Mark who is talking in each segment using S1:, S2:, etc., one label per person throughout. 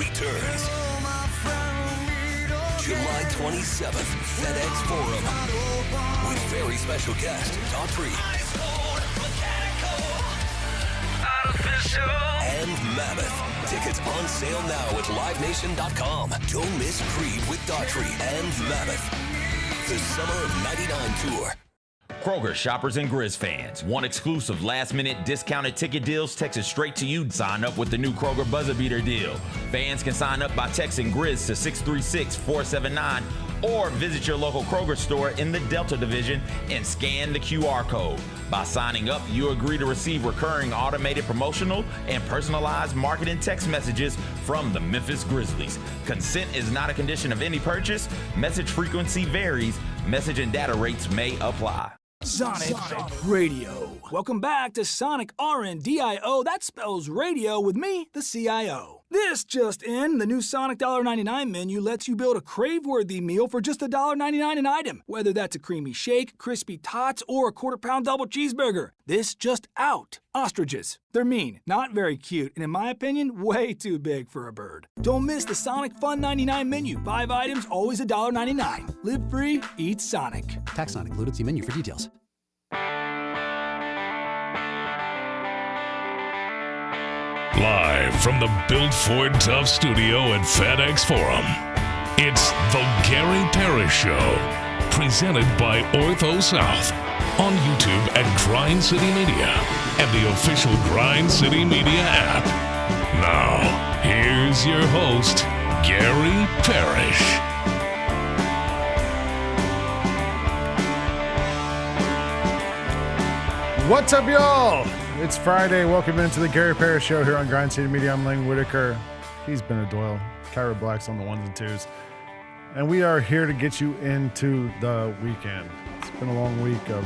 S1: returns July 27th, FedEx Forum, with very special guest, Daughtry and Mammoth. Tickets on sale now at livenation.com. Don't miss Creed with Daughtry and Mammoth. The Summer of '99 tour.
S2: Kroger shoppers and Grizz fans. Want exclusive last-minute discounted ticket deals texted straight to you? Sign up with the new Kroger Buzzer Beater deal. Fans can sign up by texting Grizz to 636-479 or visit your local Kroger store in the Delta Division and scan the QR code. By signing up, you agree to receive recurring automated promotional and personalized marketing text messages from the Memphis Grizzlies. Consent is not a condition of any purchase. Message frequency varies. Message and data rates may apply.
S3: Sonic Radio. Welcome back to Sonic RNDIO. That spells radio with me, the CIO. This just in, the new Sonic $1.99 menu lets you build a crave-worthy meal for just $1.99 an item, whether that's a creamy shake, crispy tots, or a quarter-pound double cheeseburger. This just out. Ostriches. They're mean, not very cute, and in my opinion, way too big for a bird. Don't miss the Sonic Fun 99 menu. 5 items, always $1.99. Live free, eat Sonic.
S4: Tax not included. See menu for details.
S5: Live from the Built Ford Tough studio at FedEx Forum, it's the Gary Parrish Show, presented by Ortho South, on YouTube at Grind City Media and the official Grind City Media app. Now, here's your host, Gary Parrish.
S6: What's up, y'all? It's Friday. Welcome into the Gary Parrish Show here on Grind City Media. I'm Lane Whitaker. He's been a Doyle. Kyra Black's on the ones and twos. And we are here to get you into the weekend. It's been a long week of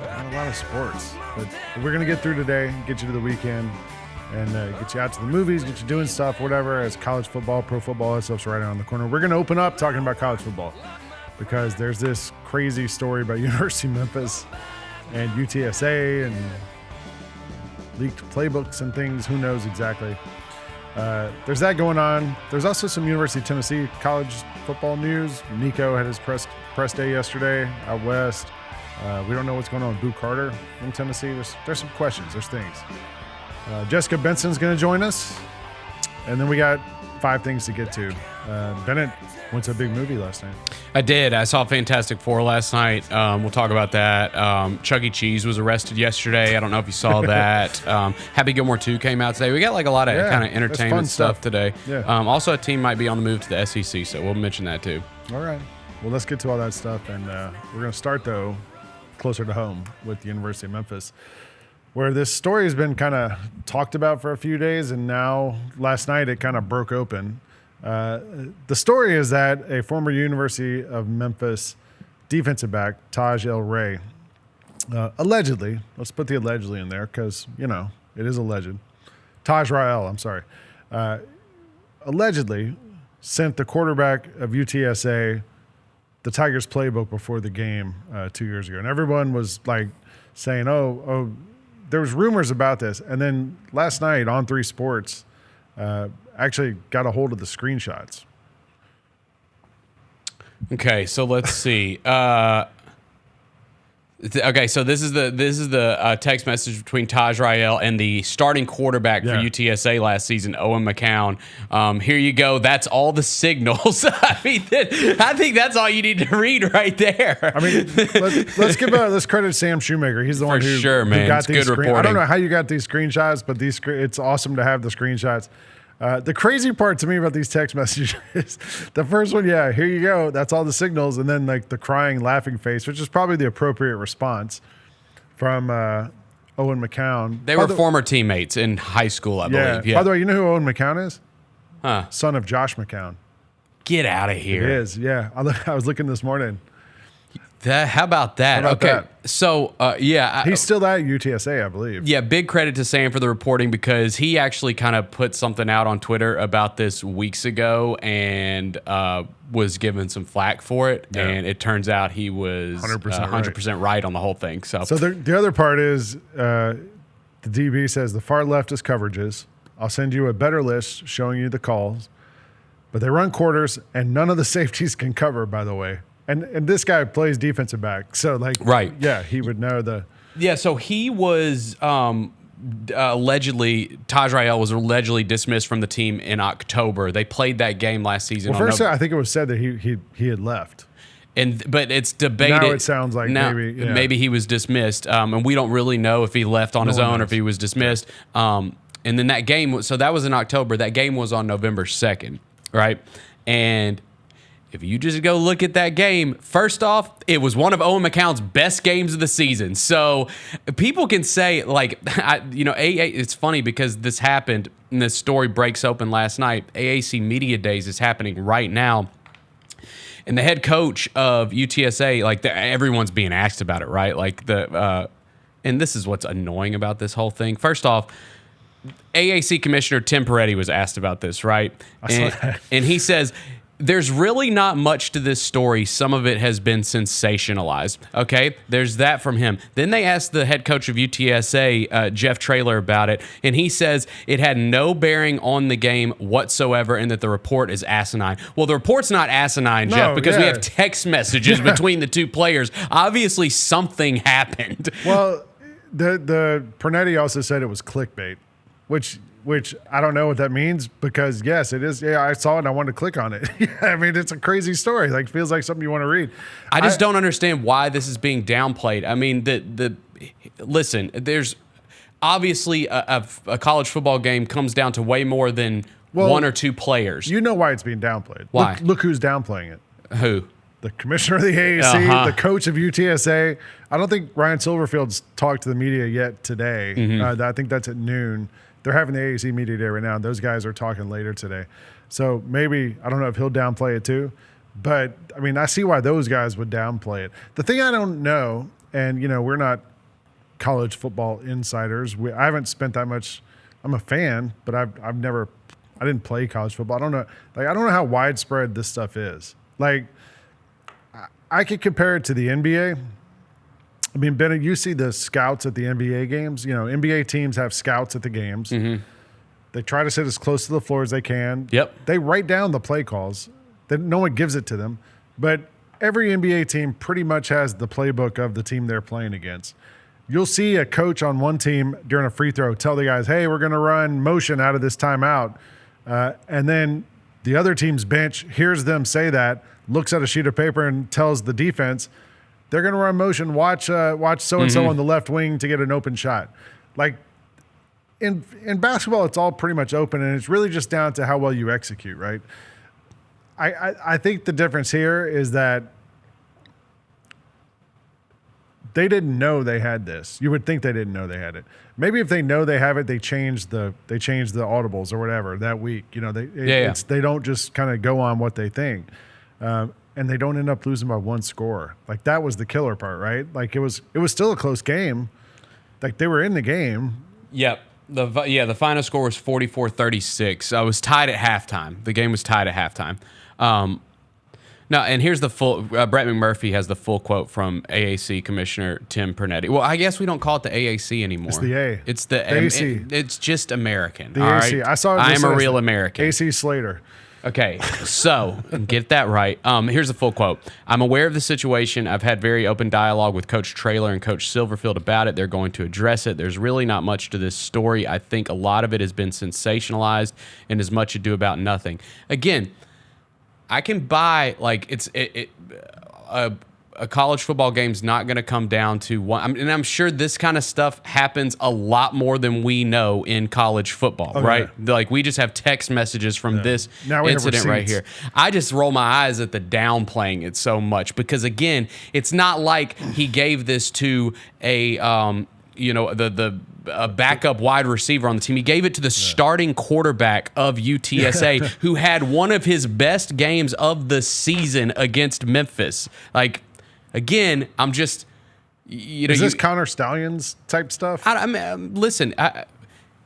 S6: a lot of sports. But we're going to get through today, get you to the weekend, and get you out to the movies, get you doing stuff, whatever, as college football, pro football, that stuff's right around the corner. We're going to open up talking about college football because there's this crazy story about University of Memphis and UTSA and leaked playbooks and things. Who knows exactly? There's that going on. There's also some University of Tennessee college football news. Nico had his press day yesterday out west. We don't know what's going on with Boo Carter in Tennessee. There's some questions. There's things. Jessica Benson's going to join us. And then we got 5 things to get to. Bennett went to a big movie last night.
S7: I did. I saw Fantastic Four last night. We'll talk about that. Chuck E. Cheese was arrested yesterday. I don't know if you saw that. Happy Gilmore 2 came out today. We got like a lot of kind of entertainment stuff today.
S6: Yeah.
S7: Also, a team might be on the move to the SEC, so we'll mention that too.
S6: All right. Well, let's get to all that stuff. And we're going to start, though, closer to home with the University of Memphis, where this story has been kind of talked about for a few days, and now last night it kind of broke open. The story is that a former University of Memphis defensive back, Taj El-Ray, allegedly, let's put the allegedly in there because, you know, it is alleged. Taj Rael, I'm sorry, allegedly sent the quarterback of UTSA the Tigers playbook before the game 2 years ago. And everyone was like saying, oh, there was rumors about this. And then last night on 3 Sports, actually got a hold of the screenshots.
S7: Okay, so let's see. Okay, so this is the text message between Taj Rael and the starting quarterback for UTSA last season, Owen McCown. Here you go. That's all the signals. I think that's all you need to read right there.
S6: I mean, let's credit Sam Shoemaker. He's the one who got these
S7: reporting.
S6: I don't know how you got these screenshots, but it's awesome to have the screenshots. The crazy part to me about these text messages is the first one, here you go. That's all the signals. And then like the crying, laughing face, which is probably the appropriate response from Owen McCown.
S7: They were former teammates in high school, I believe. Yeah.
S6: By the way, you know who Owen McCown is?
S7: Huh.
S6: Son of Josh McCown.
S7: Get out of here.
S6: It is, yeah. I was looking this morning.
S7: How about that? Okay. So,
S6: he's still at UTSA, I believe.
S7: Yeah, big credit to Sam for the reporting because he actually kind of put something out on Twitter about this weeks ago and was given some flack for it. Yeah. And it turns out he was 100% right on the whole thing. So
S6: the other part is the DB says the far leftist coverages, I'll send you a better list showing you the calls. But they run quarters, and none of the safeties can cover, by the way. And this guy plays defensive back. So,
S7: right.
S6: Yeah, he would know the.
S7: Yeah, so he was allegedly, Taj Rael was allegedly dismissed from the team in October. They played that game last season.
S6: Well, first, I think it was said that he had left.
S7: But it's debated.
S6: Now it sounds like
S7: maybe he was dismissed, and we don't really know if he left on his own or if he was dismissed. And then that game, so that was in October. That game was on November 2nd, right? And if you just go look at that game, first off, it was one of Owen McCown's best games of the season. So people can say, it's funny because this happened, and this story breaks open last night. AAC Media Days is happening right now. And the head coach of UTSA, everyone's being asked about it, right? And this is what's annoying about this whole thing. First off, AAC Commissioner Tim Peretti was asked about this, right? And he says, there's really not much to this story. Some of it has been sensationalized. Okay, there's that from him. Then they asked the head coach of UTSA, Jeff Traylor, about it, and he says it had no bearing on the game whatsoever and that the report is asinine. Well, the report's not asinine, Jeff, because we have text messages between the two players. Obviously, something happened.
S6: Well, the Pernetti also said it was clickbait, which I don't know what that means because, yes, it is. Yeah, I saw it and I wanted to click on it. I mean, it's a crazy story. Feels like something you want to read.
S7: I just don't understand why this is being downplayed. I mean, listen, there's obviously a college football game comes down to way more than one or two players.
S6: You know why it's being downplayed.
S7: Why?
S6: Look who's downplaying it.
S7: Who?
S6: The commissioner of the AAC, the coach of UTSA. I don't think Ryan Silverfield's talked to the media yet today.
S7: Mm-hmm.
S6: I think that's at noon. They're having the AAC media day right now. And those guys are talking later today. So maybe, I don't know if he'll downplay it too. But, I mean, I see why those guys would downplay it. The thing I don't know, and, we're not college football insiders. I haven't spent that much. I'm a fan, but I didn't play college football. I don't know. I don't know how widespread this stuff is. I could compare it to the NBA. I mean, Bennett, you see the scouts at the NBA games. NBA teams have scouts at the games.
S7: Mm-hmm.
S6: They try to sit as close to the floor as they can.
S7: Yep.
S6: They write down the play calls. No one gives it to them. But every NBA team pretty much has the playbook of the team they're playing against. You'll see a coach on one team during a free throw tell the guys, hey, we're going to run motion out of this timeout. And then the other team's bench hears them say that, looks at a sheet of paper and tells the defense, they're going to run motion. Watch so-and-so on the left wing to get an open shot. In basketball, it's all pretty much open, and it's really just down to how well you execute, right? I think the difference here is that they didn't know they had this. You would think they didn't know they had it. Maybe if they know they have it, they change the audibles or whatever that week. They don't just kind of go on what they think. And they don't end up losing by one score. That was the killer part, right? It was still a close game. They were in the game.
S7: Yep. The final score was 44-36. I was tied at halftime. The game was tied at halftime. Now, and here's the full. Brett McMurphy has the full quote from AAC Commissioner Tim Pernetti. Well, I guess we don't call it the AAC anymore.
S6: It's the A.
S7: It's the
S6: AC.
S7: It's just American.
S6: The
S7: all
S6: AC.
S7: right?
S6: I saw it.
S7: I am a real American.
S6: AC Slater.
S7: Okay, so get that right. Here's the full quote. I'm aware of the situation. I've had very open dialogue with Coach Traylor and Coach Silverfield about it. They're going to address it. There's really not much to this story. I think a lot of it has been sensationalized and as much ado about nothing. Again, I can buy a college football game's not going to come down to one. And I'm sure this kind of stuff happens a lot more than we know in college football, right? Yeah. We just have text messages from this incident right here. I just roll my eyes at the downplaying it so much because, again, it's not like he gave this to a backup wide receiver on the team. He gave it to the starting quarterback of UTSA who had one of his best games of the season against Memphis. Again, I'm just,
S6: is this Connor Stallions type stuff?
S7: I mean, listen,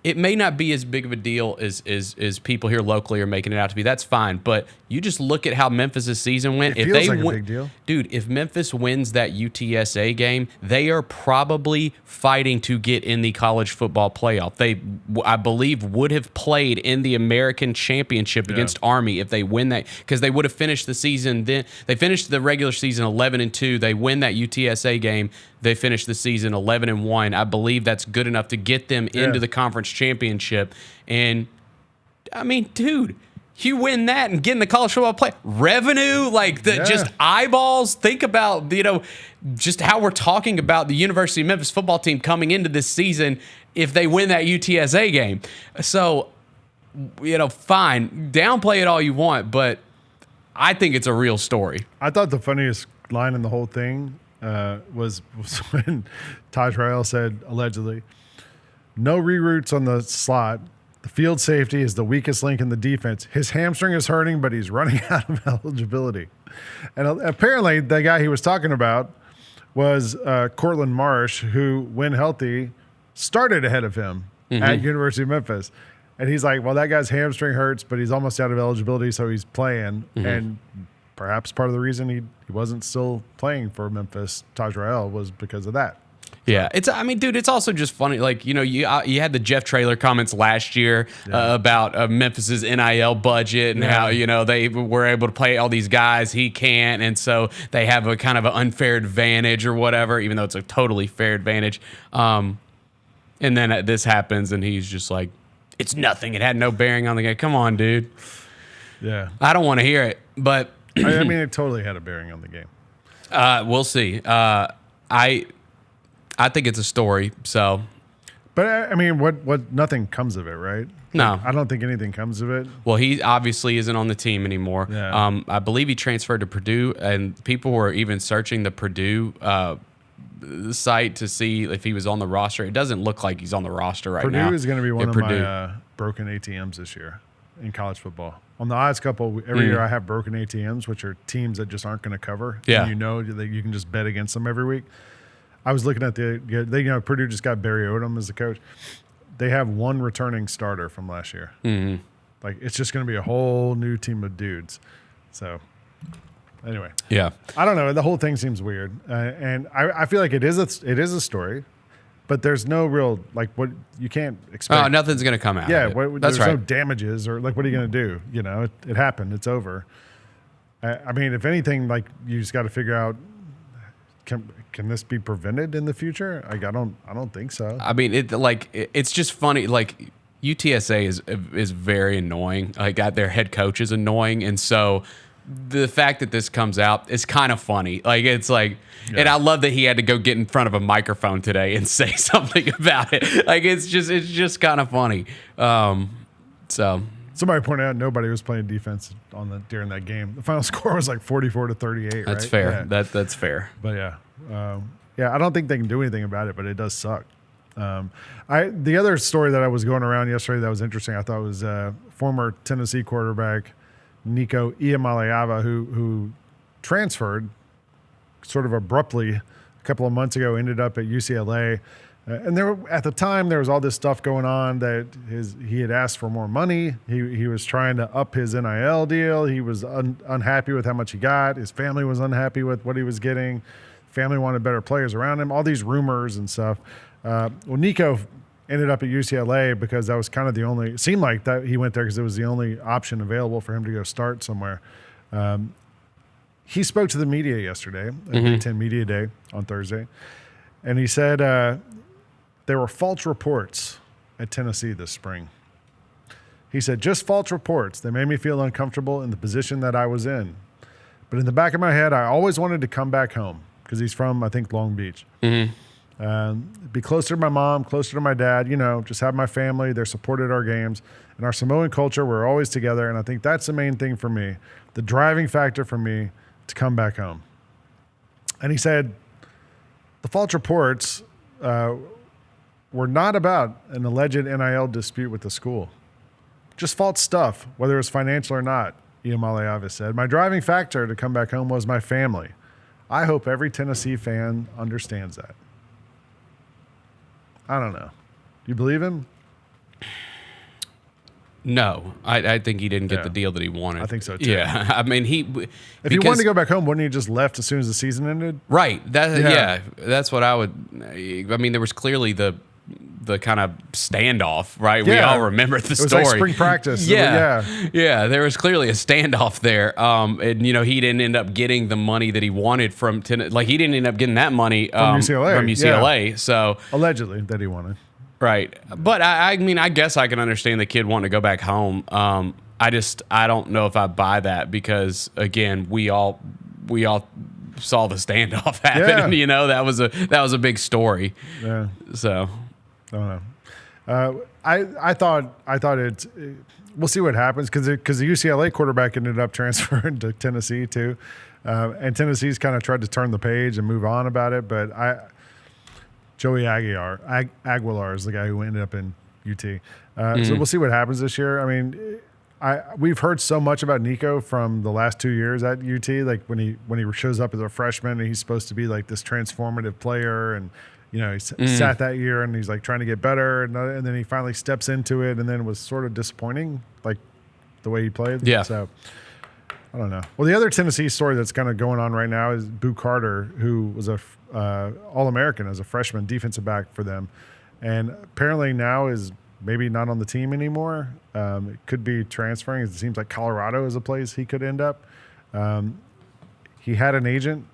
S7: it may not be as big of a deal as people here locally are making it out to be. That's fine. But you just look at how Memphis' season went.
S6: It feels like a big deal.
S7: Dude, if Memphis wins that UTSA game, they are probably fighting to get in the college football playoff. They, I believe, would have played in the American Championship against Army if they win that, because they would have finished the season. Then they finished the regular season 11-2. They win that UTSA game. They finished the season 11-1. I believe that's good enough to get them into the conference championship. And I mean, dude, you win that and get in the college football play revenue, like just eyeballs. Think about, just how we're talking about the University of Memphis football team coming into this season if they win that UTSA game. So, fine, downplay it all you want, but I think it's a real story.
S6: I thought the funniest line in the whole thing was when Taj Rael said, allegedly, no reroutes on the slot. The field safety is the weakest link in the defense. His hamstring is hurting, but he's running out of eligibility. And apparently the guy he was talking about was Cortland Marsh, who, when healthy, started ahead of him at University of Memphis. And he's like, well, that guy's hamstring hurts, but he's almost out of eligibility, so he's playing. And perhaps part of the reason he wasn't still playing for Memphis, Taj Rael, was because of that.
S7: Yeah, it's also just funny. Like, you had the Jeff Traylor comments last year about Memphis's NIL budget and how, they were able to play all these guys, he can't. And so they have a kind of an unfair advantage or whatever, even though it's a totally fair advantage. And then this happens and he's just like, it's nothing. It had no bearing on the game. Come on, dude.
S6: Yeah.
S7: I don't want to hear it, but
S6: I mean, it totally had a bearing on the game.
S7: We'll see. I think it's a story. So,
S6: but I mean, what? Nothing comes of it, right?
S7: No,
S6: I don't think anything comes of it.
S7: Well, he obviously isn't on the team anymore.
S6: Yeah.
S7: I believe he transferred to Purdue, and people were even searching the Purdue site to see if he was on the roster. It doesn't look like he's on the roster right now.
S6: Purdue is going to be one of my broken ATMs this year in college football. On the odds couple, every year I have broken ATMs, which are teams that just aren't going to cover.
S7: Yeah.
S6: And that you can just bet against them every week. I was looking at Purdue just got Barry Odom as the coach. They have one returning starter from last year. Mm-hmm. Like, it's just going to be a whole new team of dudes. So, anyway.
S7: Yeah.
S6: I don't know. The whole thing seems weird. And I feel like it is a story, but there's no real, like, what you can't expect.
S7: Oh, nothing's going to come out.
S6: Yeah.
S7: That's
S6: there's
S7: right.
S6: no damages or, like, what are you going to do? It happened. It's over. I mean, if anything, like, you just got to figure out, can this be prevented in the future? Like, I don't think so.
S7: I mean, it's just funny. Like, UTSA is very annoying. Like, their head coach is annoying, and so the fact that this comes out is kind of funny. Like, it's like, and I love that he had to go get in front of a microphone today and say something about it. Like, it's just kind of funny. So.
S6: Somebody pointed out nobody was playing defense during that game. The final score was like 44-38.
S7: That's
S6: right?
S7: fair.
S6: Yeah.
S7: That's fair.
S6: But I don't think they can do anything about it. But it does suck. The other story that I was going around yesterday that was interesting, I thought, was former Tennessee quarterback Nico Iamaleava, who transferred sort of abruptly a couple of months ago, ended up at UCLA. And at the time, there was all this stuff going on that he had asked for more money. He was trying to up his NIL deal. He was unhappy with how much he got. His family was unhappy with what he was getting. Family wanted better players around him. All these rumors and stuff. Well, Nico ended up at UCLA because that was kind of it seemed like that he went there because it was the only option available for him to go start somewhere. He spoke to the media yesterday, at Big Ten Media Day on Thursday, and he said, there were false reports at Tennessee this spring. He said, just false reports. They made me feel uncomfortable in the position that I was in. But in the back of my head, I always wanted to come back home because he's from, I think, Long Beach. Be closer to my mom, closer to my dad, just have my family. They're supported our games. In our Samoan culture, we're always together. And I think that's the main thing for me, the driving factor for me to come back home. And he said, the false reports were not about an alleged NIL dispute with the school. Just false stuff, whether it was financial or not, Iamaleava said. My driving factor to come back home was my family. I hope every Tennessee fan understands that. I don't know. You believe him?
S7: No, I think he didn't get the deal that he wanted.
S6: I think so too.
S7: Yeah, I mean
S6: if he wanted to go back home, wouldn't he just left as soon as the season ended?
S7: Right. That's what I would. I mean, there was clearly the kind of standoff, right? We all remember the story.
S6: It was like spring practice.
S7: Yeah. There was clearly a standoff there. And he didn't end up getting the money that he wanted from Tennessee. He didn't end up getting that money
S6: from UCLA.
S7: Yeah. So
S6: allegedly that he wanted. Right.
S7: But I mean, I guess I can understand the kid wanting to go back home. I don't know if I buy that because again, we all saw the standoff happen.
S6: Yeah.
S7: That was a big story.
S6: Yeah.
S7: So
S6: I don't know. I thought it's. We'll see what happens because the UCLA quarterback ended up transferring to Tennessee too, and Tennessee's kind of tried to turn the page and move on about it. But Joey Aguilar is the guy who ended up in UT. So we'll see what happens this year. I mean, we've heard so much about Nico from the last 2 years at UT. Like when he shows up as a freshman, and he's supposed to be like this transformative player, and he sat that year and he's like trying to get better, and then he finally steps into it, and then it was sort of disappointing, like the way he played.
S7: Yeah.
S6: So I don't know. Well, the other Tennessee story that's kind of going on right now is Boo Carter, who was a All-American as a freshman defensive back for them, and apparently now is maybe not on the team anymore. It could be transferring. It seems like Colorado is a place he could end up. He had an agent.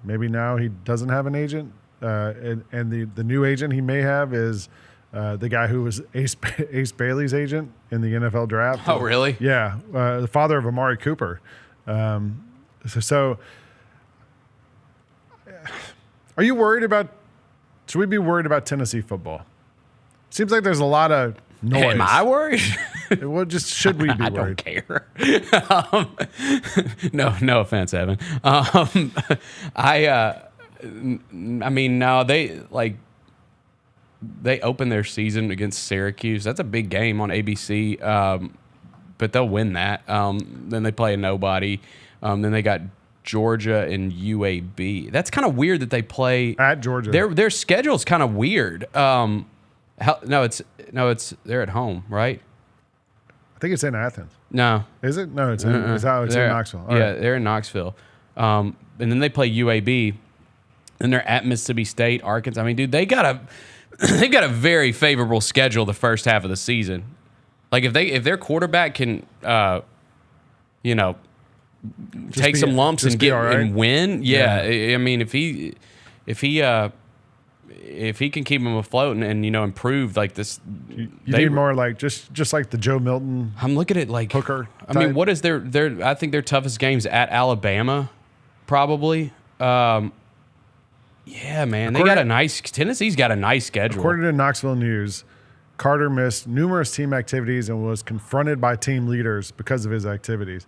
S6: Maybe now he doesn't have an agent. And the new agent he may have is the guy who was Ace Bailey's agent in the NFL draft.
S7: Oh, really?
S6: Yeah, the father of Amari Cooper. So are you worried about? Should we be worried about Tennessee football? Seems like there's a lot of noise.
S7: Am I worried?
S6: Well, just should we be worried?
S7: I don't care. No offense, Evan. I mean, no, they open their season against Syracuse. That's a big game on ABC, but they'll win that. Then they play a nobody. Then they got Georgia and UAB. That's kind of weird that they play
S6: at Georgia.
S7: Their schedule's kind of weird. They're at home, right?
S6: I think it's in Athens.
S7: No,
S6: is it? No, it's in Knoxville.
S7: All right. They're in Knoxville. And then they play UAB. And they're at Mississippi State, Arkansas. I mean, dude, they got a very favorable schedule the first half of the season. Like if their quarterback can, take some lumps and get right. And win, I mean, if he can keep them afloat and improve like this,
S6: you need more like just like the Joe Milton.
S7: I'm looking at like
S6: Hooker.
S7: I mean, what is their? I think their toughest games at Alabama, probably. Yeah, man, Tennessee's got a nice schedule.
S6: According to Knoxville News, Carter missed numerous team activities and was confronted by team leaders because of his activities.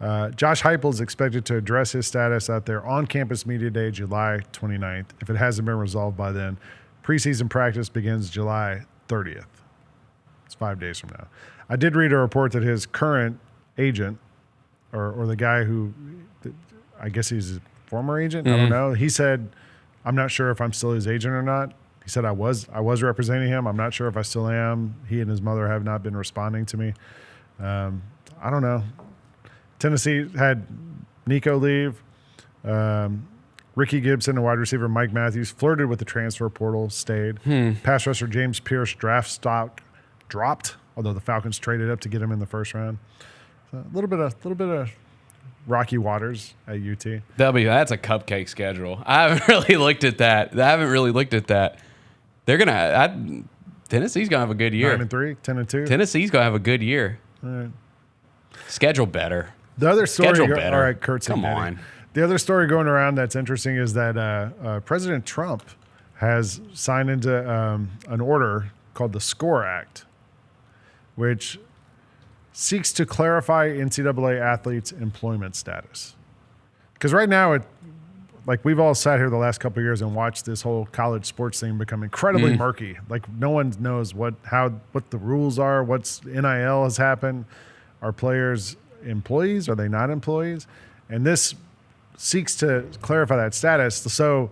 S6: Josh Heupel is expected to address his status at their on-campus media day, July 29th. If it hasn't been resolved by then, preseason practice begins July 30th. It's 5 days from now. I did read a report that his current agent, or the guy who, I guess he's a former agent, I don't know, he said, I'm not sure if I'm still his agent or not. He said I was representing him. I'm not sure if I still am. He and his mother have not been responding to me. I don't know. Tennessee had Nico leave. Ricky Gibson, a wide receiver, Mike Matthews, flirted with the transfer portal, stayed. Pass rusher James Pierce draft stock dropped, although the Falcons traded up to get him in the first round. So a little bit of rocky waters at UT.
S7: That's a cupcake schedule. I haven't really looked at that. They're Tennessee's gonna have a good year.
S6: 9-3, 10-2.
S7: Tennessee's gonna have a good year.
S6: All right.
S7: Schedule better.
S6: The other story.
S7: Schedule better.
S6: All right, Kurt's
S7: come on.
S6: The other story going around that's interesting is that President Trump has signed into an order called the SCORE Act, which seeks to clarify NCAA athletes' employment status. Because right now, like we've all sat here the last couple of years and watched this whole college sports thing become incredibly murky. Like no one knows what the rules are, what's NIL has happened. Are players employees? Are they not employees? And this seeks to clarify that status. So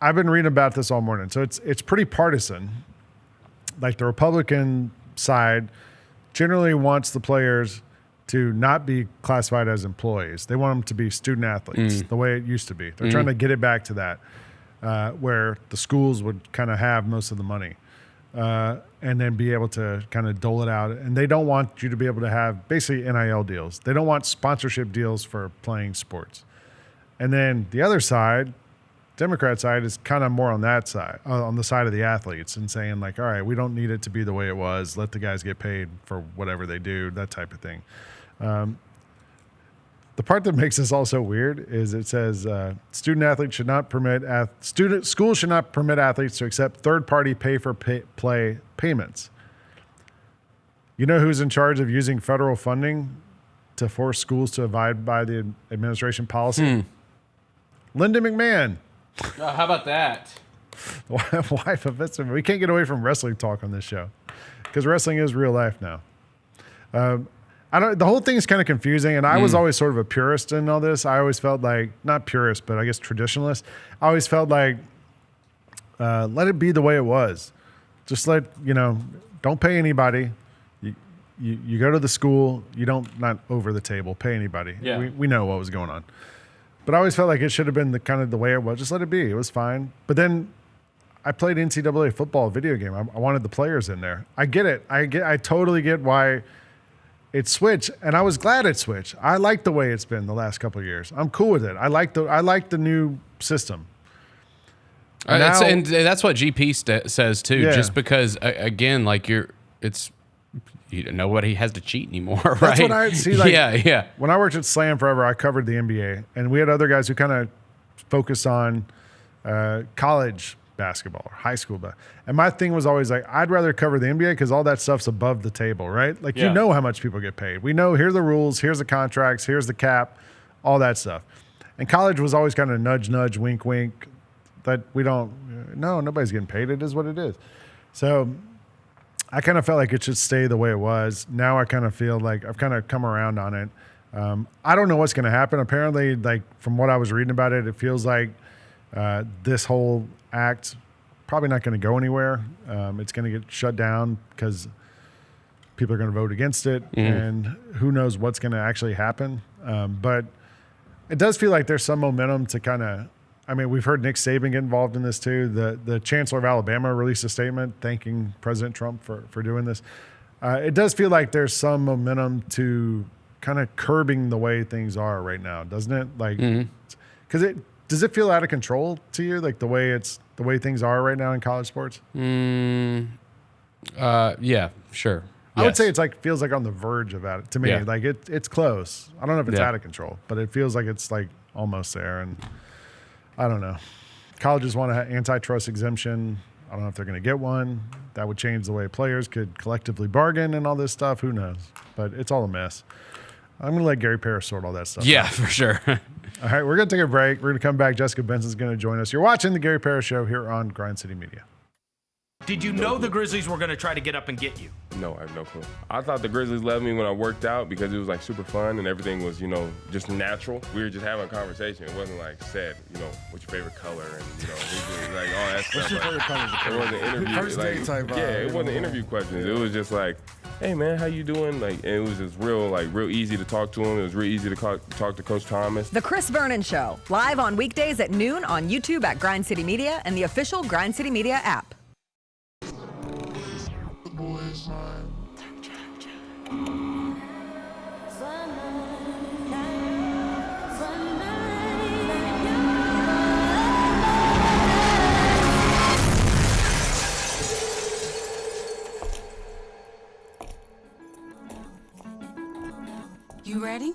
S6: I've been reading about this all morning. So it's pretty partisan. Like the Republican side generally wants the players to not be classified as employees. They want them to be student athletes, the way it used to be. They're trying to get it back to that, where the schools would kind of have most of the money and then be able to kind of dole it out. And they don't want you to be able to have basically NIL deals. They don't want sponsorship deals for playing sports. And then the other side, Democrat side, is kind of more on that side, on the side of the athletes, and saying like, all right, we don't need it to be the way it was. Let the guys get paid for whatever they do, that type of thing. The part that makes this also weird is it says student athletes should not permit schools should not permit athletes to accept third-party pay-for-play payments. You know who's in charge of using federal funding to force schools to abide by the administration policy? Linda McMahon.
S7: How about that?
S6: Wife of Benson. We can't get away from wrestling talk on this show because wrestling is real life now. The whole thing is kind of confusing, and I was always sort of a purist in all this. I always felt like, not purist, but I guess traditionalist. I always felt like, let it be the way it was. Just don't pay anybody. You go to the school, you don't, not over the table, pay anybody.
S7: Yeah.
S6: We know what was going on. But I always felt like it should have been the kind of the way it was. Just let it be. It was fine. But then I played NCAA football video game. I wanted the players in there. I get it. I totally get why it switched, and I was glad it switched. I like the way it's been the last couple of years. I'm cool with it. I like the new system.
S7: And that's what GP says too.
S6: Yeah.
S7: Just because again, like nobody has to cheat anymore, right?
S6: That's what I see. Like,
S7: yeah.
S6: When I worked at Slam forever, I covered the NBA, and we had other guys who kind of focused on college basketball or high school basketball. And my thing was always like, I'd rather cover the NBA because all that stuff's above the table, right? Like, you know how much people get paid. We know, here are the rules, here's the contracts, here's the cap, all that stuff. And college was always kind of nudge, nudge, wink, wink, that nobody's getting paid. It is what it is. So I kind of felt like it should stay the way it was. Now I kind of feel like I've kind of come around on it. I don't know what's going to happen. Apparently, like from what I was reading about it, it feels like this whole act probably not going to go anywhere. It's going to get shut down because people are going to vote against it, and who knows what's going to actually happen. But it does feel like there's some momentum to kind of, I mean, we've heard Nick Saban get involved in this too. The Chancellor of Alabama released a statement thanking President Trump for doing this. It does feel like there's some momentum to kind of curbing the way things are right now, doesn't it? Like, because does it feel out of control to you, like the way things are right now in college sports?
S7: Yeah, sure.
S6: I would say it's like feels like on the verge of it to me. Yeah. Like it's close. I don't know if it's out of control, but it feels like it's like almost there. And I don't know. Colleges want to have antitrust exemption. I don't know if they're going to get one. That would change the way players could collectively bargain and all this stuff. Who knows? But it's all a mess. I'm going to let Gary Parrish sort all that stuff out.
S7: For sure.
S6: All right, we're going to take a break. We're going to come back. Jessica Benson's going to join us. You're watching the Gary Parrish Show here on Grind City Media.
S2: Did you know the Grizzlies were going to try to get up and get you?
S8: No, I have no clue. I thought the Grizzlies loved me when I worked out because it was like super fun and everything was, just natural. We were just having a conversation. It wasn't like said, what's your favorite color and, like all that stuff.
S9: What's your favorite color?
S8: It wasn't interview. It wasn't interview questions. It was just like, hey man, how you doing? Like, and it was just real easy to talk to him. It was real easy to talk to Coach Thomas.
S10: The Chris Vernon Show, live on weekdays at noon on YouTube at Grind City Media and the official Grind City Media app.
S11: You ready?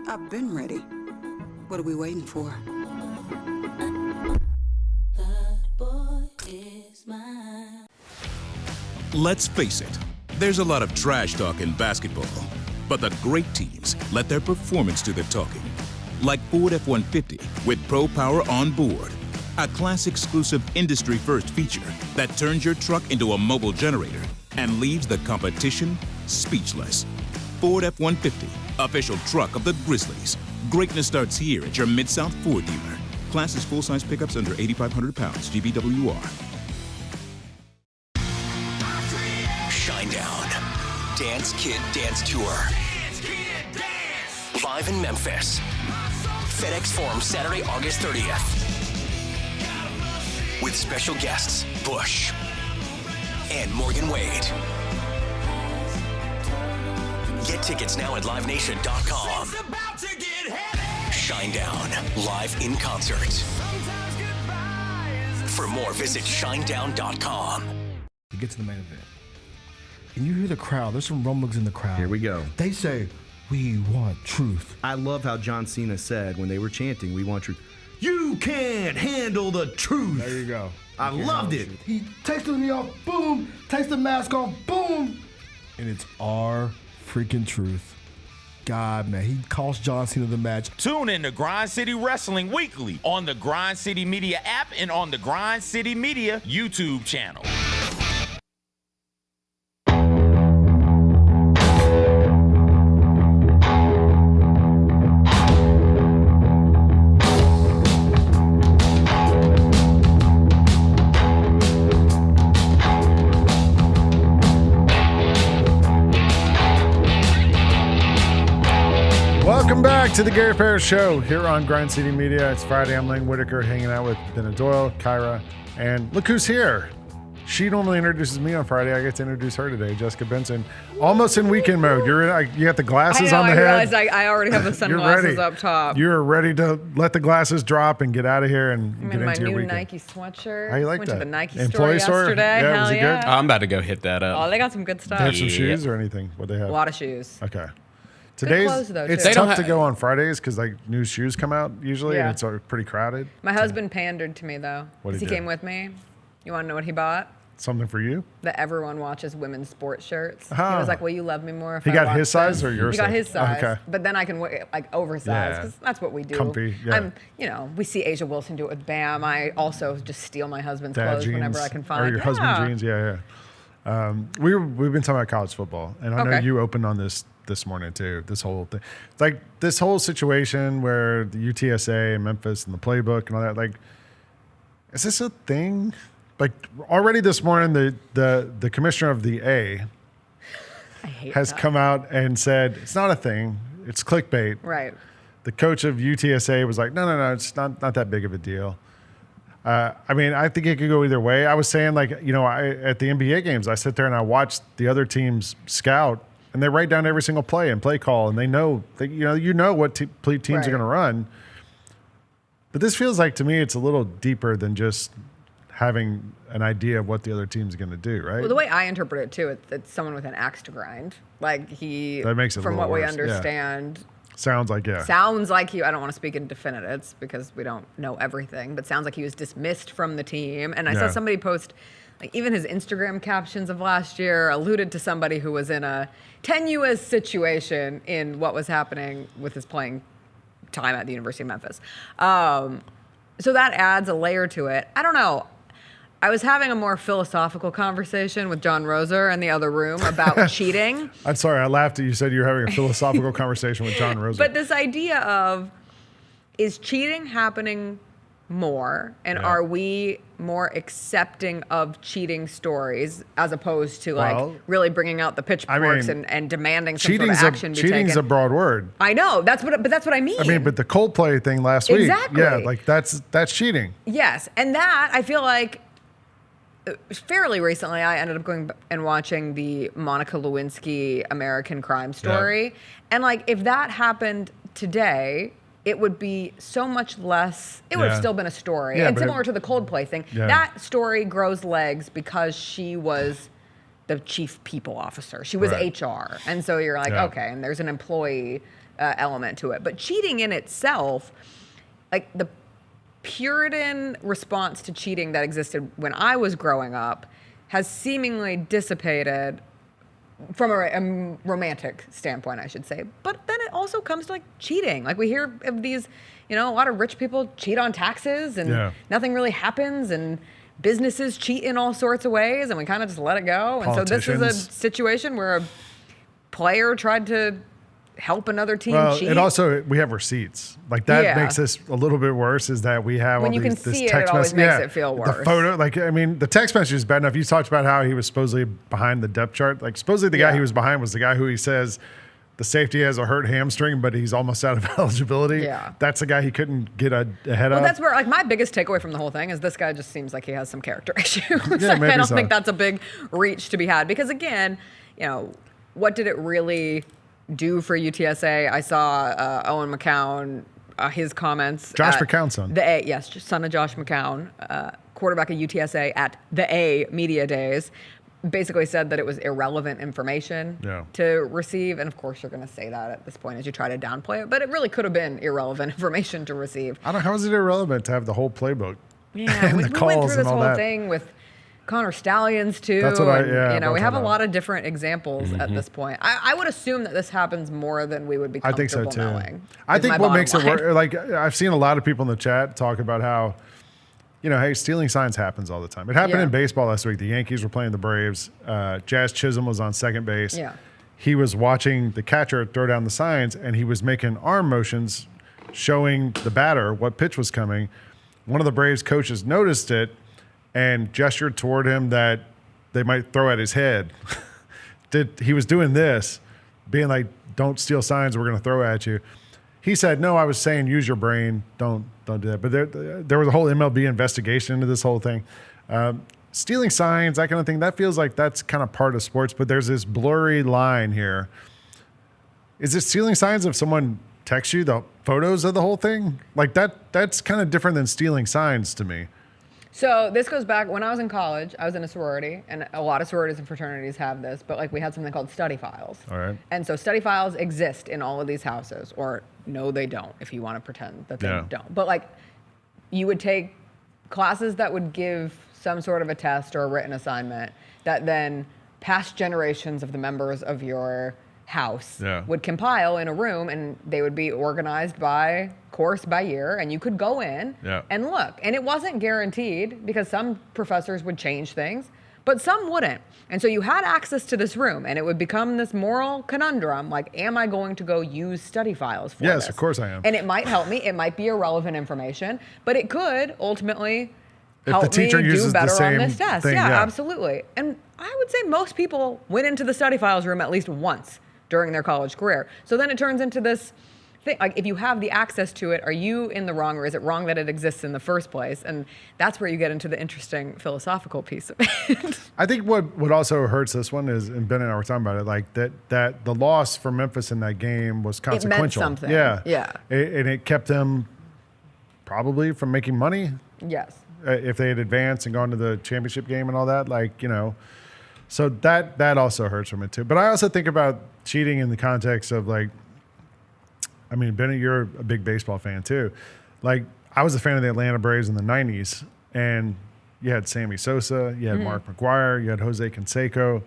S11: I've been ready. What are we waiting for?
S12: Let's face it, there's a lot of trash talk in basketball, but the great teams let their performance do the talking. Like Ford F-150 with Pro Power on board, a class-exclusive industry-first feature that turns your truck into a mobile generator and leaves the competition speechless. Ford F-150, official truck of the Grizzlies. Greatness starts here at your Mid-South Ford dealer. Class is full-size pickups under 8,500 pounds, GBWR.
S1: Shine Dance Kid Dance Tour. Live in Memphis. FedEx Forum, Saturday, August 30th. With special guests, Bush and Morgan Wade. Get tickets now at livenation.com. Shinedown, live in concert. For more, visit shinedown.com.
S9: You get to the main event, and you hear the crowd. There's some rumblings in the crowd.
S13: Here we go.
S9: They say, "We want truth."
S13: I love how John Cena said when they were chanting, "We want truth." You can't handle the truth.
S6: There you go.
S13: I loved it.
S9: He takes the knee off, boom. Takes the mask off, boom. And it's our freaking truth. God, man, he cost John Cena the match.
S2: Tune in to Grind City Wrestling weekly on the Grind City Media app and on the Grind City Media YouTube channel.
S6: Welcome back to the Gary Parrish Show here on Grind City Media. It's Friday. I'm Lane Whitaker hanging out with Ben Doyle, Kyra, and look who's here. She normally introduces me on Friday. I get to introduce her today, Jessica Benson. Almost in weekend mode. You got the glasses on the head.
S10: I realized I already have the sunglasses up top.
S6: You're ready to let the glasses drop and get out of here and
S10: I'm
S6: get
S10: in my
S6: into your
S10: new
S6: weekend.
S10: Nike sweatshirt.
S6: How you like
S10: Went
S6: that?
S10: to the Nike
S6: Employee
S10: store yesterday.
S6: Yeah,
S10: Hell
S6: was it
S10: yeah.
S6: good?
S7: I'm about to go hit that up.
S10: Oh, they got some good stuff.
S6: They have some shoes or anything? What they have?
S10: A lot of shoes.
S6: Okay.
S10: Good clothes, though,
S6: It's
S10: too.
S6: tough to go on Fridays because like new shoes come out usually,
S10: Yeah.
S6: and it's pretty crowded.
S10: My husband pandered to me, though.
S6: What'd
S10: He
S6: he do?
S10: came with me. You want to know what he bought?
S6: Something for you?
S10: That everyone watches women's sports shirts. He
S6: Oh.
S10: was like, "Will you love me more if
S6: He
S10: I
S6: got
S10: watch
S6: his size
S10: this?"
S6: or your
S10: He got
S6: size?
S10: his size.
S6: Okay.
S10: But then I can wear like oversized
S6: Yeah.
S10: because that's what we do.
S6: Comfy, yeah.
S10: We see Asia Wilson do it with Bam. I also just steal my husband's
S6: Dad
S10: clothes
S6: jeans
S10: whenever I can find.
S6: or your husband's jeans. Yeah. We've been talking about college football, and I know
S10: Okay.
S6: you opened on this morning too. This whole thing, like this whole situation where the UTSA and Memphis and the playbook and all that. Like, is this a thing? Like already this morning, the commissioner of the A has come out and said it's not a thing. It's clickbait.
S10: Right.
S6: The coach of UTSA was like, no, it's not that big of a deal. I mean, I think it could go either way. I was saying, like, at the NBA games, I sit there and I watch the other teams scout, and they write down every single play and play call, and they know, what teams
S10: Right.
S6: are going to run. But this feels like, to me, it's a little deeper than just having an idea of what the other team's going to do, right?
S10: Well, the way I interpret it too, it's someone with an axe to grind. Like
S6: That makes it a
S10: from
S6: little
S10: what we
S6: worse, yeah.
S10: understand.
S6: Sounds like, yeah.
S10: Sounds like I don't want to speak in definitives because we don't know everything, but sounds like he was dismissed from the team. And I saw
S6: Yeah.
S10: somebody post, like, even his Instagram captions of last year alluded to somebody who was in a tenuous situation in what was happening with his playing time at the University of Memphis. So that adds a layer to it. I don't know. I was having a more philosophical conversation with John Roser in the other room about cheating.
S6: I'm sorry, I laughed at you said you were having a philosophical conversation with John Rosen.
S10: But this idea of, is cheating happening more, and are we more accepting of cheating stories as opposed to really bringing out the pitchforks and demanding some sort of action be taken?
S6: Cheating's a broad word.
S10: I know, but that's what I mean.
S6: I mean, but the Coldplay thing last week,
S10: Exactly.
S6: yeah, like that's cheating.
S10: Yes, and that I feel like fairly recently I ended up going and watching the Monica Lewinsky American Crime Story, and like if that happened today, it would be so much less. It would have still been a story, and similar to the Coldplay thing, that story grows legs because she was the chief people officer. She was HR, and so you're like, okay, and there's an employee element to it, but cheating in itself, like the Puritan response to cheating that existed when I was growing up has seemingly dissipated from a romantic standpoint, I should say. But then it also comes to like cheating. Like we hear of these, a lot of rich people cheat on taxes and nothing really happens, and businesses cheat in all sorts of ways, and we kind of just let it go. And so this is a situation where a player tried to help another team cheat.
S6: And also we have receipts. Like that makes this a little bit worse. Is that we have
S10: when
S6: all
S10: you
S6: these
S10: can see
S6: this text
S10: it always
S6: message.
S10: makes it feel worse.
S6: The photo, like I mean, the text message is bad enough. You talked about how he was supposedly behind the depth chart. Like supposedly the guy he was behind was the guy who he says the safety has a hurt hamstring, but he's almost out of eligibility.
S10: Yeah.
S6: That's the guy he couldn't get ahead of.
S10: Well, that's where like my biggest takeaway from the whole thing is this guy just seems like he has some character issues.
S6: Yeah,
S10: I don't think that's a big reach to be had because again, you know, what did it really do for UTSA? I saw Owen McCown, his comments.
S6: Josh McCown's son.
S10: Son of Josh McCown, quarterback of UTSA at the A Media Days. Basically said that it was irrelevant information to receive. And of course, you're going to say that at this point as you try to downplay it. But it really could have been irrelevant information to receive.
S6: I don't know. How is it irrelevant to have the whole playbook?
S10: Yeah, we went through this whole thing with Connor Stallions, too.
S6: That's what
S10: we have a lot of different examples at this point. I would assume that this happens more than we would be comfortable knowing.
S6: I think so, too. I think what makes it work, like I've seen a lot of people in the chat talk about how, you know, hey, stealing signs happens all the time. It happened in baseball last week. The Yankees were playing the Braves. Jazz Chisholm was on second base.
S10: Yeah.
S6: He was watching the catcher throw down the signs, and he was making arm motions showing the batter what pitch was coming. One of the Braves coaches noticed it and gestured toward him that they might throw at his head. He was doing this, being like, don't steal signs, we're going to throw at you. He said, no, I was saying use your brain, don't do that. But there was a whole MLB investigation into this whole thing. Stealing signs, that kind of thing, that feels like that's kind of part of sports, but there's this blurry line here. Is it stealing signs if someone texts you the photos of the whole thing? Like that's kind of different than stealing signs to me.
S10: So this goes back when I was in college. I was in a sorority, and a lot of sororities and fraternities have this, but like we had something called study files.
S6: All right.
S10: And so study files exist in all of these houses, or no, they don't, if you want to pretend that they don't. But like you would take classes that would give some sort of a test or a written assignment that then past generations of the members of your house would compile in a room, and they would be organized by course by year, and you could go in and look. And it wasn't guaranteed because some professors would change things, but some wouldn't. And so you had access to this room, and it would become this moral conundrum, like, am I going to go use study files for this?
S6: Yes, of course I am.
S10: And it might help me. It might be irrelevant information, but it could ultimately
S6: if
S10: help
S6: the teacher
S10: me
S6: uses
S10: do better
S6: the same
S10: on this test.
S6: Thing,
S10: Absolutely. And I would say most people went into the study files room at least once during their college career. So then it turns into this thing, like if you have the access to it, are you in the wrong, or is it wrong that it exists in the first place? And that's where you get into the interesting philosophical piece of it.
S6: I think what also hurts this one is, and Ben and I were talking about it, like that the loss for Memphis in that game was consequential.
S10: It meant something.
S6: Yeah. And it kept them probably from making money.
S10: Yes.
S6: If they had advanced and gone to the championship game and all that, like, you know, so that also hurts from it too. But I also think about cheating in the context of like, I mean, Bennett, you're a big baseball fan too. Like, I was a fan of the Atlanta Braves in the 90s, and you had Sammy Sosa, you had Mark McGwire, you had Jose Canseco.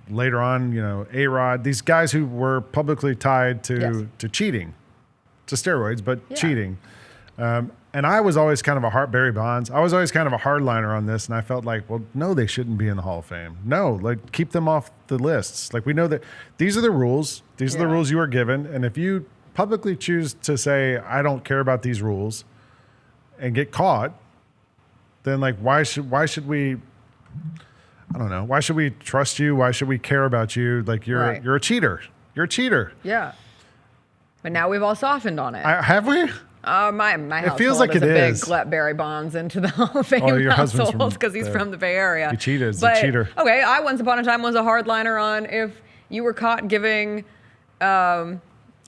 S6: Later on, you know, A-Rod, these guys who were publicly tied to cheating, to steroids, but cheating. And I was always kind of Barry Bonds. I was always kind of a hardliner on this, and I felt like, well, no, they shouldn't be in the Hall of Fame. No, like keep them off the lists. Like we know that these are the rules. These are the rules you are given, and if you publicly choose to say I don't care about these rules and get caught, then like why should we? I don't know. Why should we trust you? Why should we care about you? Like you're a cheater. You're a cheater.
S10: Yeah. But now we've all softened on it.
S6: Have we?
S10: My
S6: it feels like
S10: is
S6: it
S10: a
S6: is.
S10: big let Barry Bonds into the Hall of Fame
S6: your husband's
S10: household
S6: from
S10: because he's from the Bay Area.
S6: He cheated.
S10: But,
S6: a cheater.
S10: Okay, I once upon a time was a hardliner on if you were caught giving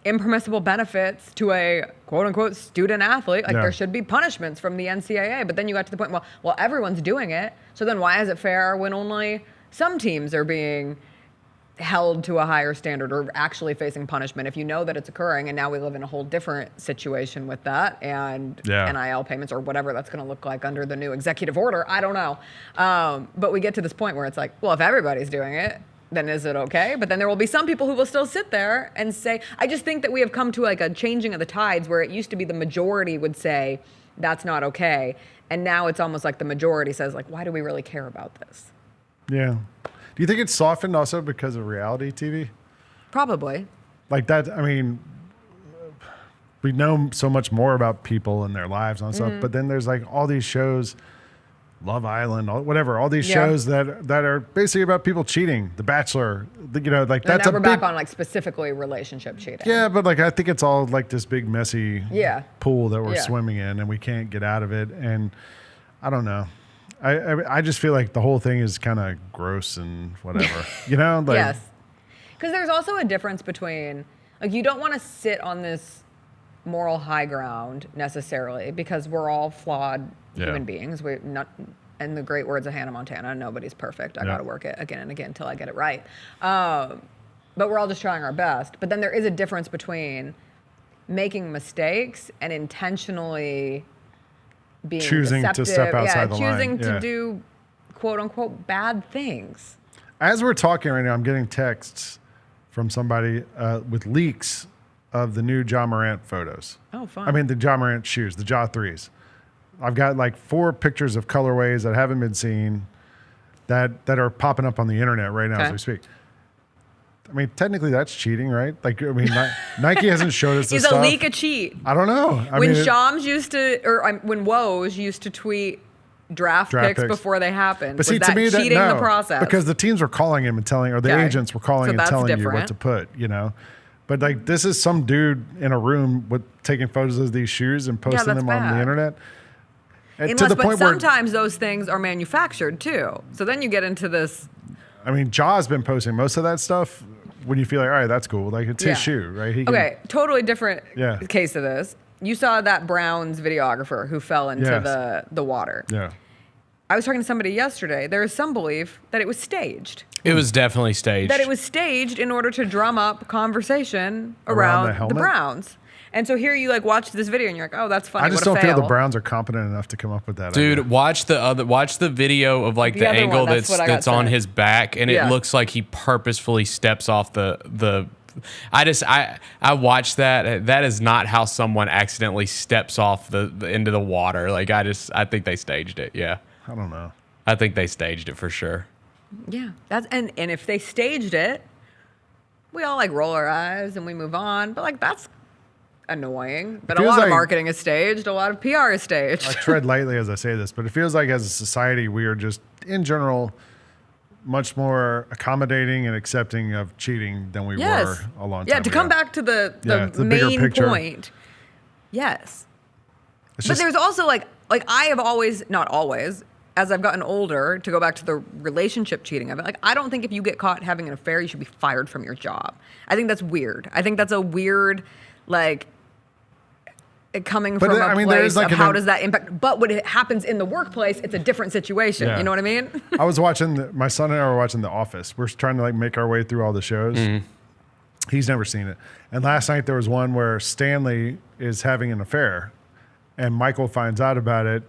S10: impermissible benefits to a quote-unquote student athlete, like there should be punishments from the NCAA. But then you got to the point, well, everyone's doing it, so then why is it fair when only some teams are being held to a higher standard or actually facing punishment if you know that it's occurring? And now we live in a whole different situation with that and NIL payments or whatever that's going to look like under the new executive order. I don't know. But we get to this point where it's like, well, if everybody's doing it, then is it okay? But then there will be some people who will still sit there and say, I just think that we have come to like a changing of the tides where it used to be the majority would say that's not okay. And now it's almost like the majority says, like, why do we really care about this?
S6: Yeah. Do you think it's softened also because of reality TV?
S10: Probably.
S6: like that. I mean, we know so much more about people and their lives and stuff, but then there's like all these shows, Love Island, all these shows that are basically about people cheating. The Bachelor, like
S10: And
S6: that's
S10: now
S6: a
S10: we're
S6: big,
S10: back on like specifically relationship cheating.
S6: yeah, but like I think it's all like this big messy pool that we're
S10: Yeah.
S6: swimming in, and we can't get out of it. And I don't know. I just feel like the whole thing is kind of gross and whatever, Like,
S10: Yes. Because there's also a difference between, like, you don't want to sit on this moral high ground necessarily because we're all flawed human beings. We're not, in the great words of Hannah Montana, nobody's perfect. I got to work it again and again until I get it right. But we're all just trying our best. But then there is a difference between making mistakes and intentionally being
S6: choosing
S10: deceptive.
S6: to step outside the line.
S10: Choosing to do quote unquote bad things.
S6: As we're talking right now, I'm getting texts from somebody with leaks of the new Ja Morant photos.
S10: Oh, fun.
S6: I mean, the Ja Morant shoes, the Ja 3s. I've got like 4 pictures of colorways that haven't been seen that are popping up on the internet right now as we speak. I mean, technically that's cheating, right? Like, I mean, Nike hasn't showed us this
S10: Is
S6: stuff.
S10: a leak a cheat?
S6: I don't know.
S10: When Shams used to, or when Woj used to tweet draft picks before they happened,
S6: but see,
S10: was that
S6: to me,
S10: cheating
S6: no,
S10: the process?
S6: because the teams were calling him and telling, or the agents were calling and telling you what to put, But like, this is some dude in a room with taking photos of these shoes and posting them on the internet.
S10: But sometimes those things are manufactured too. So then you get into this.
S6: I mean, Ja's been posting most of that stuff when you feel like, all right, that's cool. Like, it's his shoe, right? He
S10: Okay, totally different case of this. You saw that Browns videographer who fell into the water.
S6: Yeah.
S10: I was talking to somebody yesterday. There is some belief that it was staged.
S7: It was definitely staged.
S10: That it was staged in order to drum up conversation around the Browns. And so here you like watch this video and you're like, oh, that's funny.
S6: I just don't feel the Browns are competent enough to come up with that.
S7: Dude,
S6: idea.
S7: watch the video of like the
S10: other
S7: angle
S10: one,
S7: that's on his back, and it looks like he purposefully steps off the. I watched that. That is not how someone accidentally steps off the into the water. Like I think they staged it. Yeah.
S6: I don't know.
S7: I think they staged it for sure.
S10: Yeah, that's and if they staged it, we all like roll our eyes and we move on. But like that's annoying. But a lot of marketing is staged. A lot of PR is staged.
S6: I tread lightly as I say this, but it feels like as a society we are just in general much more accommodating and accepting of cheating than we were a long time ago.
S10: To come back to the main point. Yes. But there's also like I have always, not always, as I've gotten older, to go back to the relationship cheating of it, like I don't think if you get caught having an affair, you should be fired from your job. I think that's weird. I think that's a weird, like, coming from a place of how does that impact. But when it happens in the workplace, it's a different situation. Yeah. You know what I mean?
S6: I was watching, my son and I were watching The Office. We're trying to like make our way through all the shows. Mm-hmm. He's never seen it. And last night there was one where Stanley is having an affair and Michael finds out about it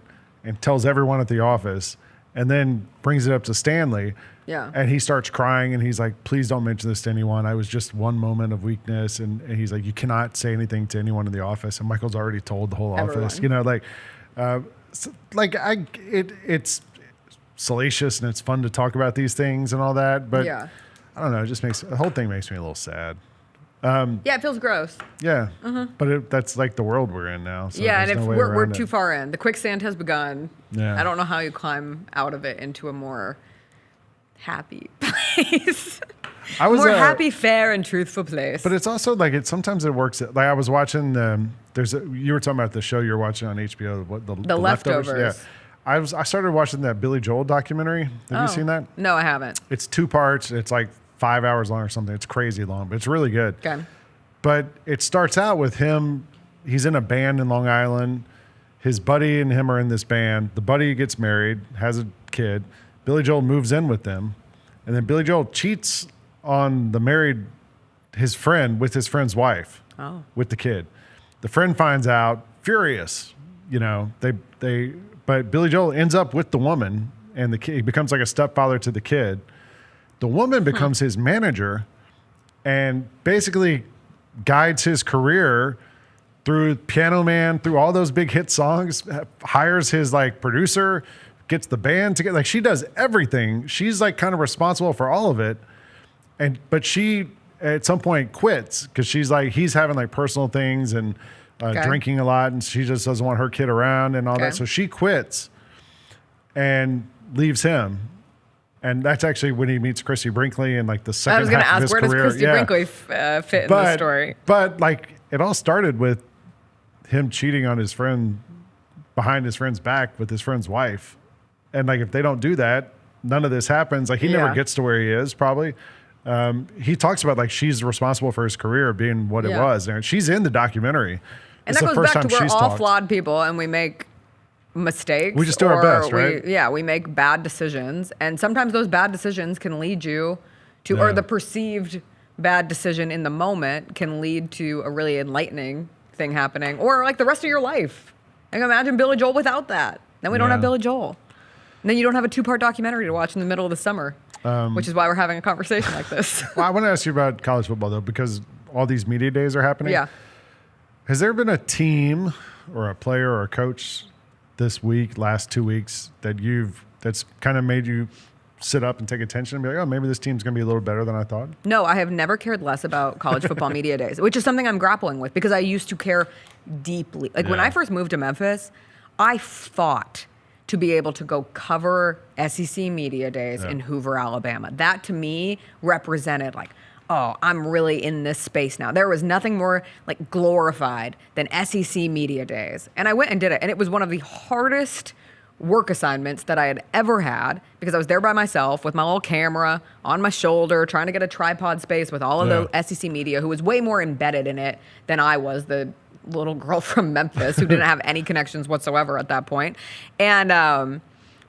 S6: and tells everyone at the office and then brings it up to Stanley.
S10: Yeah.
S6: And he starts crying and he's like, please don't mention this to anyone. I was just one moment of weakness. And he's like, you cannot say anything to anyone in the office. And Michael's already told the whole office, you know, it's salacious and it's fun to talk about these things and all that. But I don't know. It just the whole thing makes me a little sad.
S10: It feels gross.
S6: Yeah. But that's like the world we're in now. So
S10: and if we're too far in, the quicksand has begun.
S6: Yeah.
S10: I don't know how you climb out of it into a more happy place. More happy, fair, and truthful place.
S6: But it's also like sometimes it works. Like I was watching you were talking about the show you're watching on HBO, the
S10: Leftovers.
S6: Yeah. I started watching that Billy Joel documentary. Have you seen that?
S10: No, I haven't.
S6: It's 2 parts. It's like 5 hours long or something. It's crazy long, but it's really good.
S10: Okay.
S6: But it starts out with him. He's in a band in Long Island. His buddy and him are in this band. The buddy gets married, has a kid. Billy Joel moves in with them. And then Billy Joel cheats on his friend with his friend's wife with the kid. The friend finds out, furious. You know, but Billy Joel ends up with the woman and the kid. He becomes like a stepfather to the kid. The woman becomes his manager and basically guides his career through Piano Man, through all those big hit songs, hires his like producer, gets the band together. Like she does everything. She's like kind of responsible for all of it. But she at some point quits because she's like, he's having like personal things and drinking a lot, and she just doesn't want her kid around and all that. So she quits and leaves him. And that's actually when he meets Christy Brinkley and like the second half of his career.
S10: I was going to ask, where does Christy Brinkley fit in the story?
S6: But like it all started with him cheating on his friend behind his friend's back with his friend's wife. And like if they don't do that, none of this happens. Like he never gets to where he is probably. He talks about like she's responsible for his career being what it was. And she's in the documentary.
S10: And that goes back to we're all flawed people and we make mistakes.
S6: We just do our best, right?
S10: We make bad decisions. And sometimes those bad decisions can lead you to, or the perceived bad decision in the moment can lead to a really enlightening thing happening, or like the rest of your life. Like imagine Billy Joel without that. Then we don't have Billy Joel. And then you don't have a 2-part documentary to watch in the middle of the summer, which is why we're having a conversation like this.
S6: Well, I want to ask you about college football though, because all these media days are happening.
S10: Yeah.
S6: Has there been a team or a player or a coach this week, last 2 weeks, that's kind of made you sit up and take attention and be like, oh, maybe this team's going to be a little better than I thought?
S10: No, I have never cared less about college football media days, which is something I'm grappling with because I used to care deeply. Like when I first moved to Memphis, I fought to be able to go cover SEC media days in Hoover, Alabama. That to me represented like, oh, I'm really in this space now. There was nothing more like glorified than SEC media days. And I went and did it. And it was one of the hardest work assignments that I had ever had because I was there by myself with my little camera on my shoulder, trying to get a tripod space with all of the SEC media who was way more embedded in it than I was, the little girl from Memphis who didn't have any connections whatsoever at that point. And,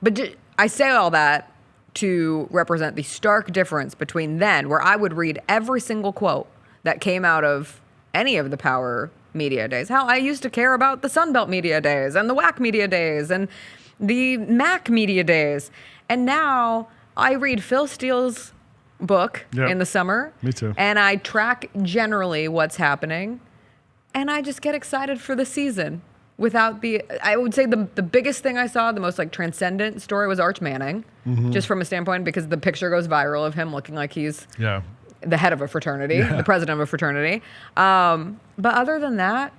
S10: but I say all that to represent the stark difference between then, where I would read every single quote that came out of any of the power media days. Hell, I used to care about the Sun Belt media days and the WAC media days and the MAC media days. And now I read Phil Steele's book in the summer.
S6: Me too.
S10: And I track generally what's happening. And I just get excited for the season. Without I would say the biggest thing I saw, the most like transcendent story was Arch Manning, just from a standpoint because the picture goes viral of him looking like he's the head of a fraternity, the president of a fraternity. But other than that,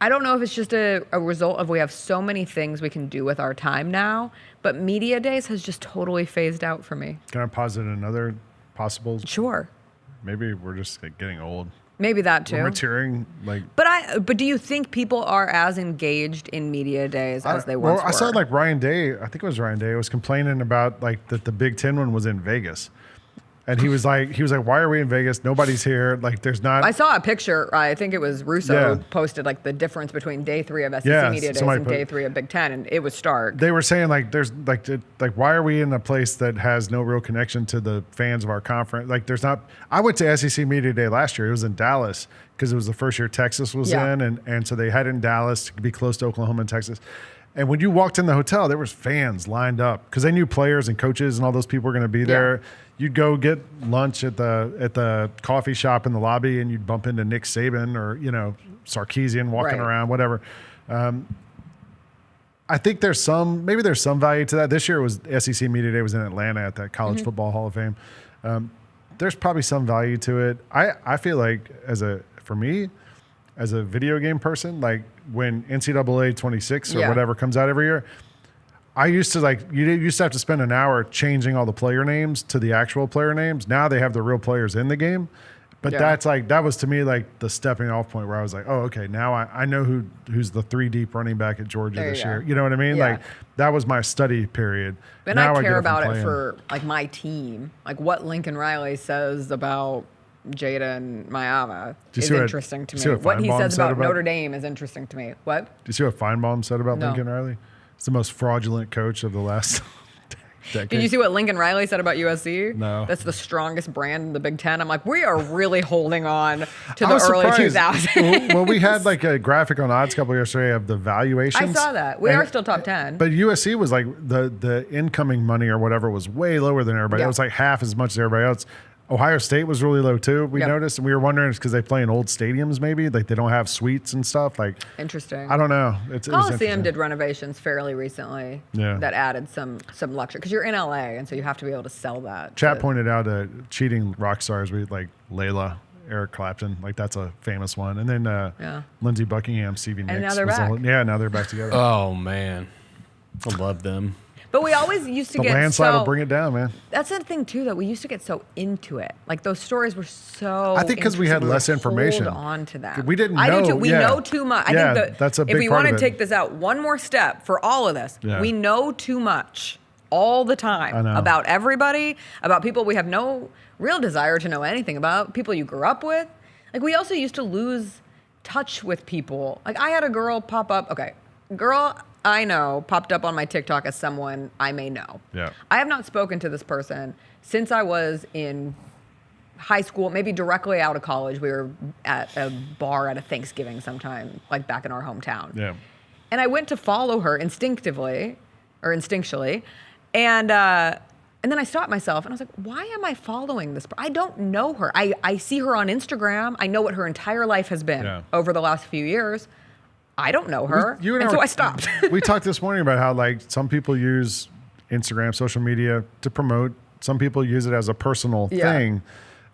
S10: I don't know if it's just a result of we have so many things we can do with our time now, but media days has just totally phased out for me.
S6: Can I posit another possible?
S10: Sure.
S6: Maybe we're just like, getting old.
S10: Maybe that too.
S6: We're maturing, like.
S10: But do you think people are as engaged in media days as they once were?
S6: I saw like Ryan Day. I think it was Ryan Day. Was complaining about like that the Big Ten one was in Vegas, and he was like, why are we in Vegas? Nobody's here. Like, there's not.
S10: I saw a picture. I think it was Russo who posted like the difference between day 3 of SEC media days and day 3 of Big Ten, and it was stark.
S6: They were saying like, there's like why are we in a place that has no real connection to the fans of our conference? Like, there's not. I went to SEC media day last year. It was in Dallas because it was the first year Texas was in, and so they had it in Dallas to be close to Oklahoma and Texas. And when you walked in the hotel, there was fans lined up because they knew players and coaches and all those people were going to be there. You'd go get lunch at the coffee shop in the lobby, and you'd bump into Nick Saban or Sarkisian walking around, whatever. I think there's some value to that. This year was SEC Media Day was in Atlanta at that College Football Hall of Fame. There's probably some value to it. I feel like for me, as a video game person, like when NCAA 26 or whatever comes out every year, I used to you used to have to spend an hour changing all the player names to the actual player names. Now they have the real players in the game. But that was to me like the stepping off point where I was like, oh, okay, now I know who's the 3 deep running back at Georgia this year. You know what I mean?
S10: Yeah.
S6: Like that was my study period.
S10: And now I care about it for like my team, like what Lincoln Riley says about Jada and Iamaleava is interesting to me. What he says about Notre Dame is interesting to me. What?
S6: Do you see what Feinbaum said about Lincoln Riley? It's the most fraudulent coach of the last decade.
S10: Did you see what Lincoln Riley said about USC?
S6: No.
S10: That's the strongest brand in the Big Ten. I'm like, we are really holding on to the early 2000s.
S6: Well, we had like a graphic on Odds Couple yesterday of the valuations.
S10: I saw that. We are still top 10.
S6: But USC was like the incoming money or whatever was way lower than everybody. It was like half as much as everybody else. Ohio State was really low too. We noticed, and we were wondering it's because they play in old stadiums, maybe like they don't have suites and stuff. Like,
S10: interesting.
S6: I don't know.
S10: Coliseum did renovations fairly recently.
S6: Yeah.
S10: That added some luxury because you're in LA, and so you have to be able to sell that.
S6: Chat pointed out cheating rock stars with like Layla, Eric Clapton, like that's a famous one, and then Lindsey Buckingham, Stevie Nicks.
S10: And now they're back.
S6: Now they're back together.
S7: Oh man, I love them.
S10: But we always used to
S6: the
S10: get
S6: landslide will bring it down, man.
S10: That's the thing too, that we used to get so into it. Like those stories were so.
S6: I think because we had less information.
S10: Hold on to them.
S6: We didn't know.
S10: I do too. We know too much. I think
S6: that's a big
S10: if we
S6: part
S10: want
S6: of
S10: to
S6: it.
S10: take this out one more step for all of this, we know too much all the time about everybody, about people we have no real desire to know anything about, people you grew up with. Like we also used to lose touch with people. Like I had a girl pop up. Okay, girl I know popped up on my TikTok as someone I may know.
S6: Yeah.
S10: I have not spoken to this person since I was in high school, maybe directly out of college. We were at a bar at a Thanksgiving sometime, like back in our hometown.
S6: Yeah.
S10: And I went to follow her instinctually, and then I stopped myself and I was like, why am I following this? I don't know her. I see her on Instagram. I know what her entire life has been over the last few years. I don't know her, so I stopped.
S6: We talked this morning about how like some people use Instagram, social media to promote. Some people use it as a personal thing.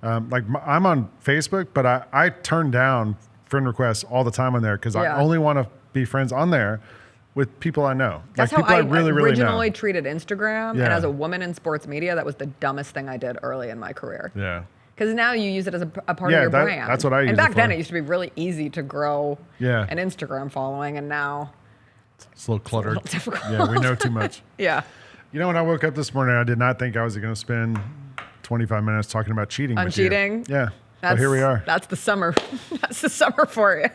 S6: Like I'm on Facebook, but I turn down friend requests all the time on there because I only want to be friends on there with people I know.
S10: That's
S6: like
S10: how
S6: people
S10: I
S6: really
S10: originally
S6: know.
S10: treated Instagram. And as a woman in sports media, that was the dumbest thing I did early in my career.
S6: Yeah.
S10: Because now you use it as a part of your brand.
S6: That's what I use
S10: And back
S6: it for.
S10: then, it used to be really easy to grow
S6: Yeah.
S10: an Instagram following, and now
S6: It's a little cluttered.
S10: it's a little difficult.
S6: Yeah, we know too much.
S10: Yeah.
S6: You know, when I woke up this morning, I did not think I was going to spend 25 minutes talking about cheating.
S10: On
S6: with you.
S10: cheating?
S6: Yeah. But here we are.
S10: That's the summer. That's the summer for you.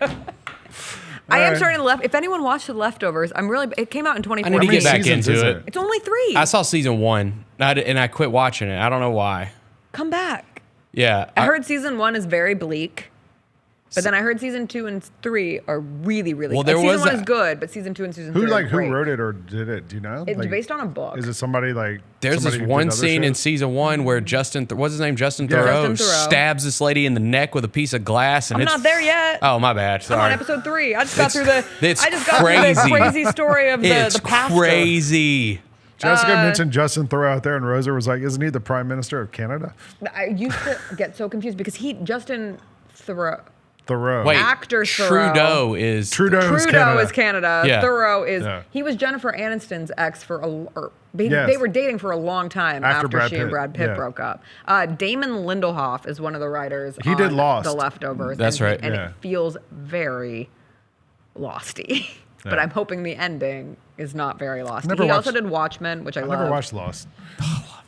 S10: I am starting to If anyone watched The Leftovers, it came out in 2014.
S7: I need to get back into it.
S10: It's only 3.
S7: I saw season 1, and I quit watching it. I don't know why.
S10: Come back.
S7: Yeah.
S10: I heard season 1 is very bleak. But then I heard season 2 and 3 are really, really
S7: Well,
S10: good.
S7: there
S10: Season
S7: was
S10: 1 is good, but season 2 and season 3
S6: Who
S10: are great.
S6: wrote it or did it? Do you know?
S10: It's
S6: Like,
S10: based on a book.
S6: Is it somebody like?
S7: There's
S6: somebody
S7: this
S6: who did
S7: one
S6: other
S7: scene in
S6: shows?
S7: season 1 where what's his name? Justin
S6: Yeah.
S7: Theroux
S10: Justin Theroux.
S7: stabs this lady in the neck with a piece of glass. And
S10: I'm not there yet.
S7: Oh, my bad.
S10: I'm
S7: Sorry.
S10: on episode 3. I just got through the
S7: crazy.
S10: crazy story of the pastor.
S7: Crazy.
S6: Jessica mentioned Justin Theroux out there, and Rosa was like, "Isn't he the Prime Minister of Canada?"
S10: I used to get so confused because Justin Theroux.
S7: Wait,
S10: actor Theroux.
S7: Trudeau is
S6: Canada.
S10: Is Canada.
S7: Yeah.
S10: Theroux is.
S6: Yeah.
S10: He was Jennifer Aniston's ex they were dating for a long time after
S6: Brad
S10: she and
S6: Pitt.
S10: Brad Pitt
S6: Yeah.
S10: broke up. Damon Lindelof is one of the writers.
S6: He did
S10: on
S6: Lost.
S10: The Leftovers.
S7: That's right.
S10: And
S6: Yeah.
S10: it feels very Losty. But
S6: Yeah.
S10: I'm hoping the ending is not very Losty.
S6: Never
S10: He
S6: watched-
S10: also did Watchmen, which I love.
S6: never watched Lost.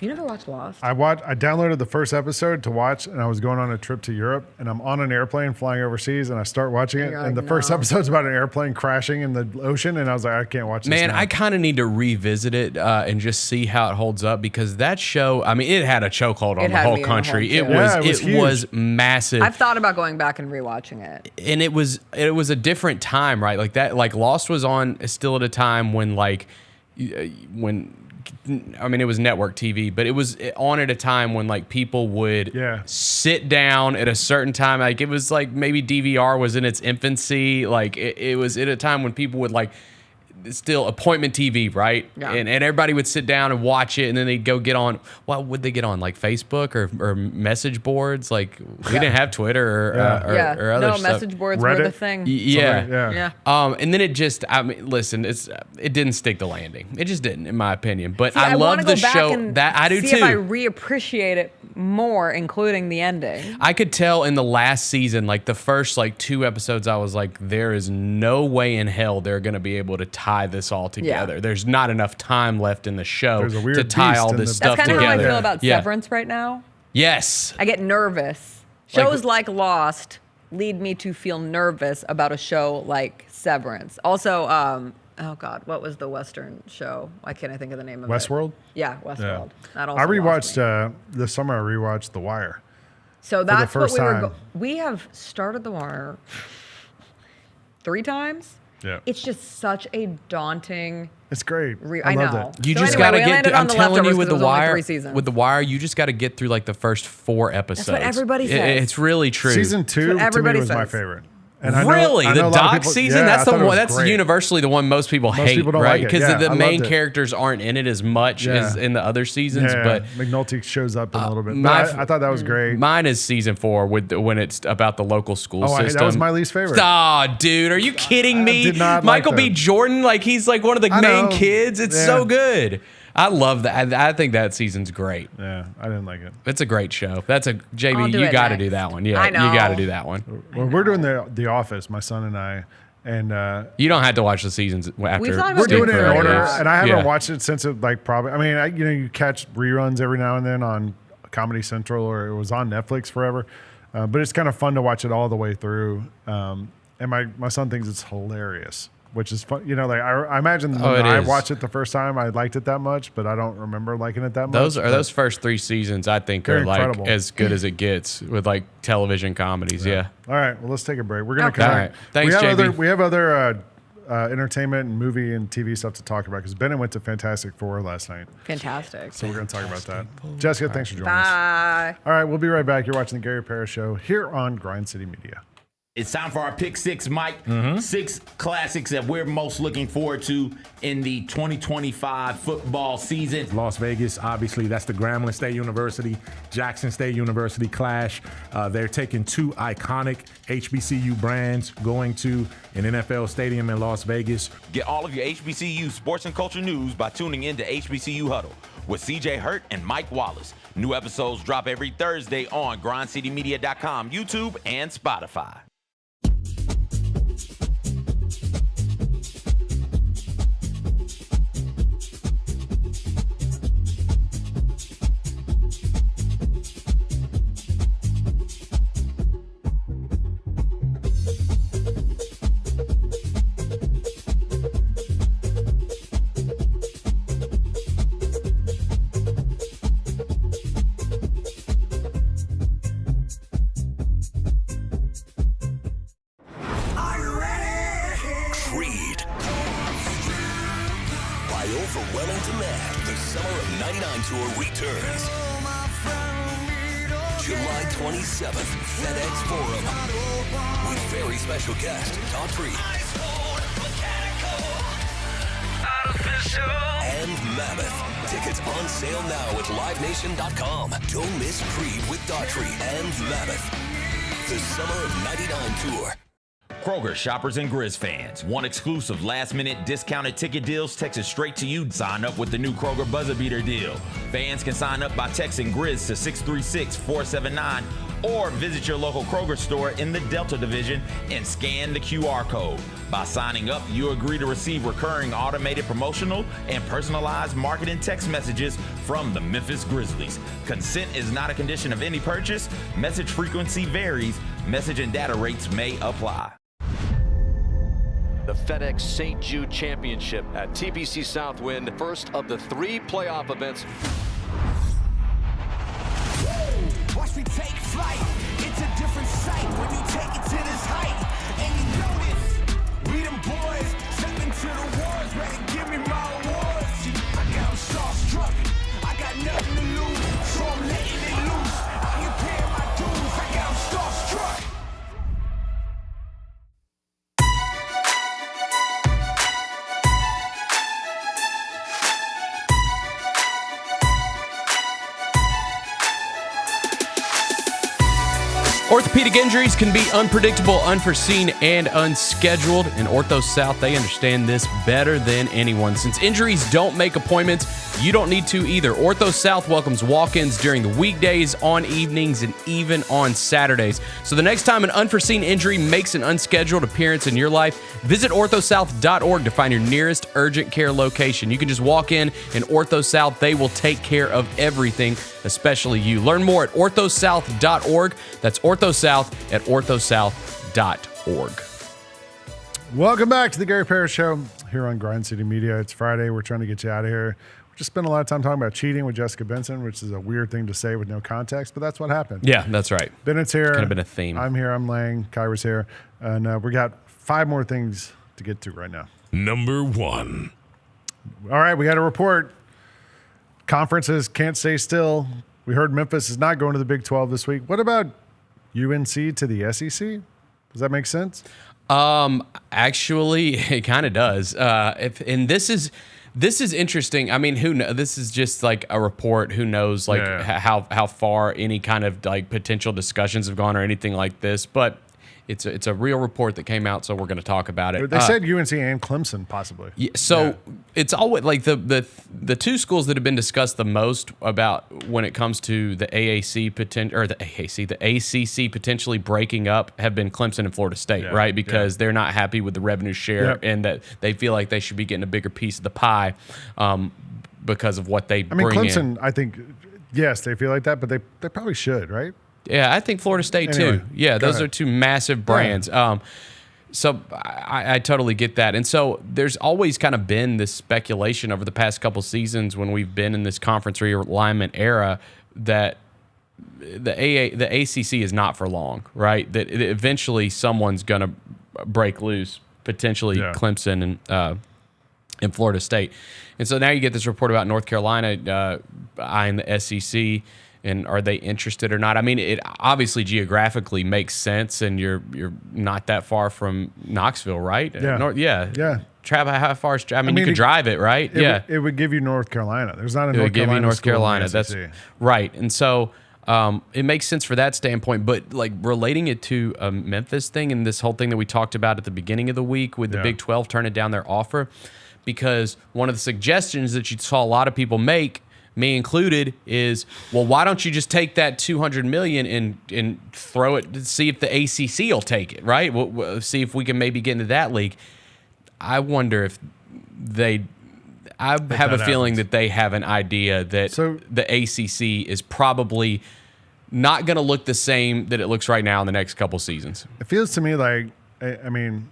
S10: You never watched Lost?
S6: I downloaded the first episode to watch, and I was going on a trip to Europe, and I'm on an airplane flying overseas, and I start watching it,
S10: You're
S6: and
S10: like,
S6: the first
S10: no.
S6: episode's about an airplane crashing in the ocean, and I was like, I can't watch this
S7: Man,
S6: now.
S7: I kind of need to revisit it and just see how it holds up because that show, I mean, it had a chokehold on
S10: It
S7: the
S10: had
S7: whole
S10: me in a
S7: country.
S10: hold,
S7: It
S10: too.
S7: was
S6: Yeah, it was huge.
S7: massive.
S10: I've thought about going back and rewatching it.
S7: And it was a different time, right? Like that, like Lost was on still at a time when it was network TV, but it was on at a time when like people would sit down at a certain time. Like it was like maybe DVR was in its infancy. Like it was at a time when people would like still appointment TV, right?
S10: Yeah.
S7: And everybody would sit down and watch it, and then they'd go get on. What would they get on? Like Facebook or message boards? Like we didn't have Twitter or other
S10: no,
S7: stuff.
S10: message boards were the thing.
S7: Yeah. And then it just, I mean, listen, it didn't stick the landing. It just didn't, in my opinion. But
S10: See,
S7: I love
S10: wanna
S7: the
S10: go back
S7: show.
S10: and
S7: That I do
S10: see
S7: too.
S10: if I reappreciate it more, including the ending.
S7: I could tell in the last season, like the first like 2 episodes, I was like, there is no way in hell they're going to be able to tie this all together. There's not enough time left in the show
S6: There's a weird
S7: to tie
S6: beast
S7: all
S6: in
S7: this
S6: the-
S7: stuff
S10: That's kind of
S7: together.
S10: how I feel about Severance right now.
S7: Yes.
S10: I get nervous. Shows like Lost lead me to feel nervous about a show like Severance. Also, oh God, what was the Western show? Why can't I think of the name of
S6: Westworld?
S10: it? Yeah, Westworld. That also
S6: I
S10: lost me.
S6: rewatched this summer. I rewatched The Wire.
S10: So that's
S6: first
S10: what we were.
S6: time.
S10: We have started The Wire 3 times.
S6: Yeah.
S10: It's just such a daunting.
S6: It's great.
S10: I
S6: loved
S10: know.
S6: it.
S7: You
S10: So
S7: just
S10: anyway,
S7: got to
S10: we
S7: get.
S10: landed
S7: I'm
S10: on The
S7: telling you,
S10: Leftovers
S7: with the
S10: 'cause it was only
S7: wire,
S10: 3 seasons.
S7: with the wire, you just got to get through like the first 4 episodes.
S10: That's what everybody says.
S7: It's really true.
S6: Season 2 to me
S10: everybody
S6: was my
S10: says.
S6: favorite.
S7: Really,
S6: I know
S7: the
S6: a lot of
S7: doc
S6: people-
S7: season?
S6: yeah,
S7: That's
S6: I
S7: the
S6: thought it
S7: one.
S6: was
S7: That's
S6: great.
S7: universally the one most people hate,
S6: people don't
S7: right?
S6: like it.
S7: Because
S6: Yeah,
S7: the
S6: I
S7: main
S6: loved it.
S7: characters aren't in it as much as in the other seasons.
S6: Yeah,
S7: But
S6: McNulty shows up in a little bit.
S7: my-
S6: But I thought that was great.
S7: mine is season 4 when it's about the local school system.
S6: That was my least favorite.
S7: Aw, dude, are you kidding me?
S6: did not like
S7: Michael B.
S6: them.
S7: Jordan, like he's like one of the
S6: I
S7: main
S6: know.
S7: kids. It's
S6: Yeah.
S7: so good. I love that. I think that season's great.
S6: Yeah, I didn't like it.
S7: It's a great show. That's a
S10: I'll
S7: JB.
S10: do
S7: You
S10: it
S7: got to
S10: next.
S7: do that one. Yeah,
S10: I know.
S7: you got to do that one.
S6: Well, we're doing the Office, my son and I, and
S7: You don't have to watch the seasons after.
S10: talked about
S6: we're doing it in
S10: Different.
S6: order.
S10: Yeah.
S6: And I haven't
S7: Yeah.
S6: watched it since it probably. I mean, you catch reruns every now and then on Comedy Central, or it was on Netflix forever. But it's kind of fun to watch it all the way through. And my son thinks it's hilarious, which is fun. I imagine when
S7: it
S6: I
S7: is.
S6: watched it the first time, I liked it that much, but I don't remember liking it that much.
S7: Those first 3 seasons, I think,
S6: They're
S7: are like
S6: incredible.
S7: as good as it gets with like television comedies. Yeah.
S6: All right, well, let's take a break. We're gonna
S10: Okay.
S6: come
S7: All
S6: back.
S7: right. Thanks, JB.
S6: We have other entertainment and movie and TV stuff to talk about because Ben went to Fantastic Four last night,
S10: Fantastic.
S6: so we're gonna talk about that. Jessica, thanks for joining us.
S10: Bye.
S6: All right, we'll be right back. You're watching the Gary Parrish Show here on Grind City Media.
S2: It's time for our pick 6, Mike. 6 classics that we're most looking forward to in the 2025 football season.
S14: Las Vegas, obviously, that's the Grambling State University, Jackson State University clash. They're taking 2 iconic HBCU brands going to an NFL stadium in Las Vegas.
S2: Get all of your HBCU sports and culture news by tuning in to HBCU Huddle with CJ Hurt and Mike Wallace. New episodes drop every Thursday on grindcitymedia.com, YouTube, and Spotify.
S1: Creed. By overwhelming demand, the Summer of '99 tour returns. July 27th, FedEx Forum. With very special guest, Daughtry. And Mammoth. Tickets on sale now at livenation.com. Don't miss Creed with Daughtry and Mammoth. The Summer of '99 tour.
S2: Kroger shoppers and Grizz fans want exclusive last-minute discounted ticket deals texted straight to you. Sign up with the new Kroger Buzzer Beater deal. Fans can sign up by texting Grizz to 636-479 or visit your local Kroger store in the Delta Division and scan the QR code. By signing up, you agree to receive recurring automated promotional and personalized marketing text messages from the Memphis Grizzlies. Consent is not a condition of any purchase. Message frequency varies. Message and data rates may apply.
S15: The FedEx St. Jude Championship at TPC Southwind, first of the 3 playoff events.
S16: Watch me take flight. It's a different sight when you take it to this height. And you know this. We them boys step into the wars, ready give me my awards. I got them starstruck. I got nothing to lose, so I'm letting it loose. Out here paying my dues. I got them starstruck.
S7: Orthopedic injuries can be unpredictable, unforeseen, and unscheduled. In Ortho South, they understand this better than anyone. Since injuries don't make appointments, you don't need to either. Ortho South welcomes walk-ins during the weekdays, on evenings, and even on Saturdays. So the next time an unforeseen injury makes an unscheduled appearance in your life, visit orthosouth.org to find your nearest urgent care location. You can just walk in Ortho South. They will take care of everything, especially you. Learn more at orthosouth.org. That's orthosouth at orthosouth.org.
S6: Welcome back to the Gary Parrish Show here on Grind City Media. It's Friday. We're trying to get you out of here. We just spent a lot of time talking about cheating with Jessica Benson, which is a weird thing to say with no context, but that's what happened.
S7: Yeah, that's right.
S6: Bennett's here.
S7: Kind of been a theme.
S6: I'm here. I'm Lang. Kyra's here. And we got 5 more things to get to right now.
S5: Number 1.
S6: All right, we got a report. Conferences can't stay still. We heard Memphis is not going to the Big 12 this week. What about UNC to the SEC? Does that make sense?
S7: Actually, it kind of does. And this is interesting. I mean, who knows? This is just like a report. Who knows, like how far any kind of like potential discussions have gone or anything like this. But it's a real report that came out, so we're going to talk about it.
S6: They said UNC and Clemson possibly.
S7: Yeah, so it's always like the two schools that have been discussed the most about when it comes to the AAC the ACC potentially breaking up have been Clemson and Florida State, right? Because they're not happy with the revenue share and that they feel like they should be getting a bigger piece of the pie because of what they bring
S6: Clemson,
S7: in.
S6: I think, yes, they feel like that, but they probably should, right?
S7: Yeah, I think Florida State too. Yeah, those are two massive brands. So I totally get that. And so there's always kind of been this speculation over the past couple seasons when we've been in this conference realignment era that the ACC is not for long, right? That eventually someone's going to break loose, potentially Clemson and Florida State. And so now you get this report about North Carolina eyeing the SEC. And are they interested or not? I mean, it obviously geographically makes sense, and you're not that far from Knoxville, right?
S6: Yeah.
S7: How far is? I mean, you could drive it, right?
S6: It would give you North Carolina. There's not a
S7: North Carolina.
S6: North Carolina.
S7: That's right. And so it makes sense for that standpoint. But like relating it to a Memphis thing and this whole thing that we talked about at the beginning of the week with the Big 12 turning down their offer, because one of the suggestions that you saw a lot of people make, me included, is, well, why don't you just take that $200 million and throw it to see if the ACC will take it, right? We'll see if we can maybe get into that league. I wonder if I have a feeling that they have an idea that the ACC is probably not going to look the same that it looks right now in the next couple seasons.
S6: It feels to me like, I mean,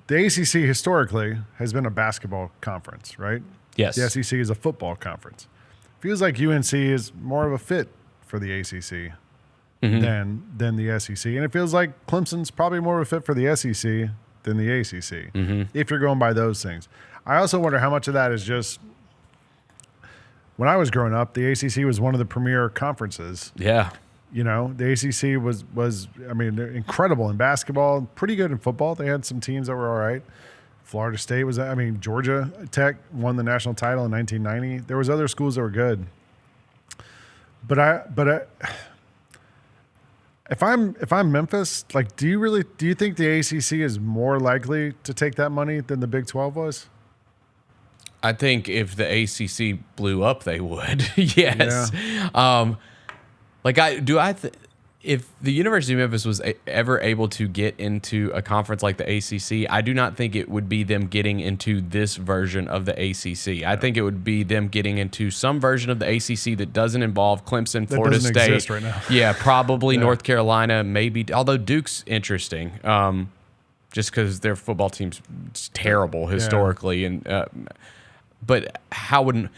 S6: the ACC historically has been a basketball conference, right?
S7: Yes.
S6: The SEC is a football conference. Feels like UNC is more of a fit for the ACC than the SEC. And it feels like Clemson's probably more of a fit for the SEC than the ACC, if you're going by those things. I also wonder how much of that is just, when I was growing up, the ACC was one of the premier conferences.
S7: Yeah.
S6: You know, the ACC was I mean, they're incredible in basketball, pretty good in football. They had some teams that were all right. Florida State was, Georgia Tech won the national title in 1990. There was other schools that were good. But if I'm Memphis, like, do you think the ACC is more likely to take that money than the Big 12 was?
S7: I think if the ACC blew up, they would. Yes. Yeah. If the University of Memphis was ever able to get into a conference like the ACC, I do not think it would be them getting into this version of the ACC. I think it would be them getting into some version of the ACC that doesn't involve Clemson, Florida State.
S6: That doesn't exist right now.
S7: Yeah, probably North Carolina, maybe. Although Duke's interesting, just because their football team's terrible historically, and but how would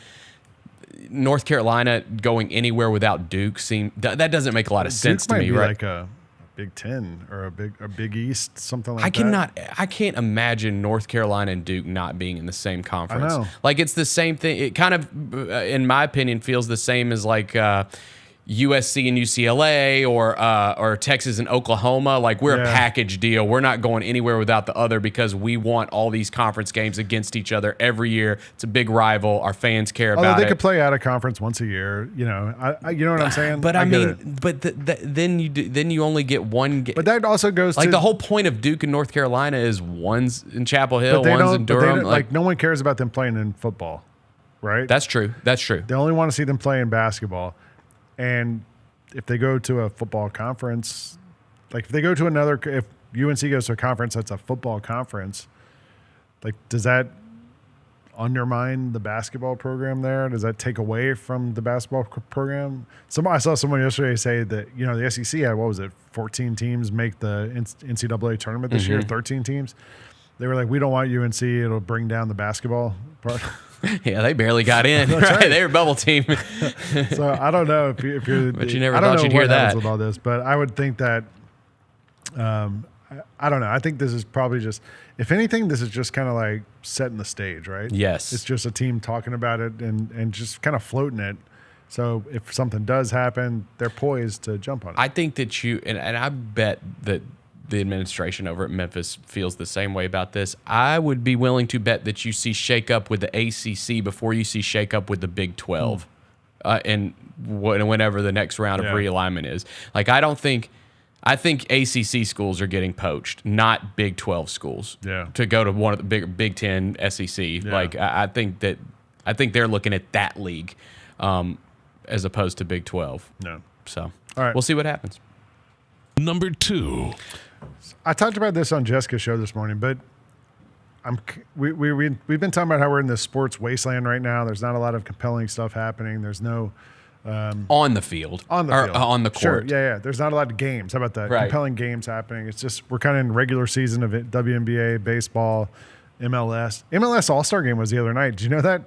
S7: North Carolina going anywhere without Duke seem that doesn't make a lot of sense to me, right?
S6: Like a Big Ten or a Big East, something like that.
S7: I can't imagine North Carolina and Duke not being in the same conference.
S6: I know.
S7: Like, it's the same thing. It kind of, in my opinion, feels the same as like USC and UCLA or Texas and Oklahoma. Like, we're a package deal. We're not going anywhere without the other because we want all these conference games against each other every year. It's a big rival. Our fans care about it.
S6: Although they could play out of conference once a year, you know. You know what I'm saying?
S7: But then you only get one game.
S6: But that also goes
S7: like
S6: to
S7: the whole point of Duke and North Carolina is one's in Chapel Hill, one's in Durham.
S6: Like, no one cares about them playing in football, right?
S7: That's true.
S6: They only want to see them play in basketball. And if they go to a football conference, like if UNC goes to a conference that's a football conference, like, does that undermine the basketball program there? Does that take away from the basketball program? I saw someone yesterday say that, you know, the SEC had, 14 teams make the NCAA tournament this year, 13 teams. They were like, we don't want UNC. It'll bring down the basketball part.
S7: Yeah, they barely got in. Right. They were bubble team.
S6: So I don't know if you're.
S7: But you never thought you'd hear that
S6: with all this, but I would think that. I I don't know. I think this is probably just, if anything, this is just kind of like setting the stage, right?
S7: Yes.
S6: It's just a team talking about it and just kind of floating it. So if something does happen, they're poised to jump on it.
S7: I think that and I bet that the administration over at Memphis feels the same way about this. I would be willing to bet that you see shake up with the ACC before you see shake up with the Big 12 and whenever the next round of realignment is. Like, I think ACC schools are getting poached, not Big 12 schools.
S6: Yeah.
S7: To go to one of the Big 10 SEC.
S6: Yeah.
S7: Like, I think they're looking at that league. As opposed to Big 12.
S6: No.
S7: So,
S6: all right.
S7: We'll see what happens.
S5: Number 2.
S6: I talked about this on Jessica's show this morning, but we've been talking about how we're in this sports wasteland right now. There's not a lot of compelling stuff happening. There's no
S7: on the field. On the court.
S6: Sure, yeah. There's not a lot of games. How about that?
S7: Right.
S6: Compelling games happening. It's just we're kind of in regular season of it, WNBA, baseball, MLS. MLS All-Star game was the other night. Did you know that?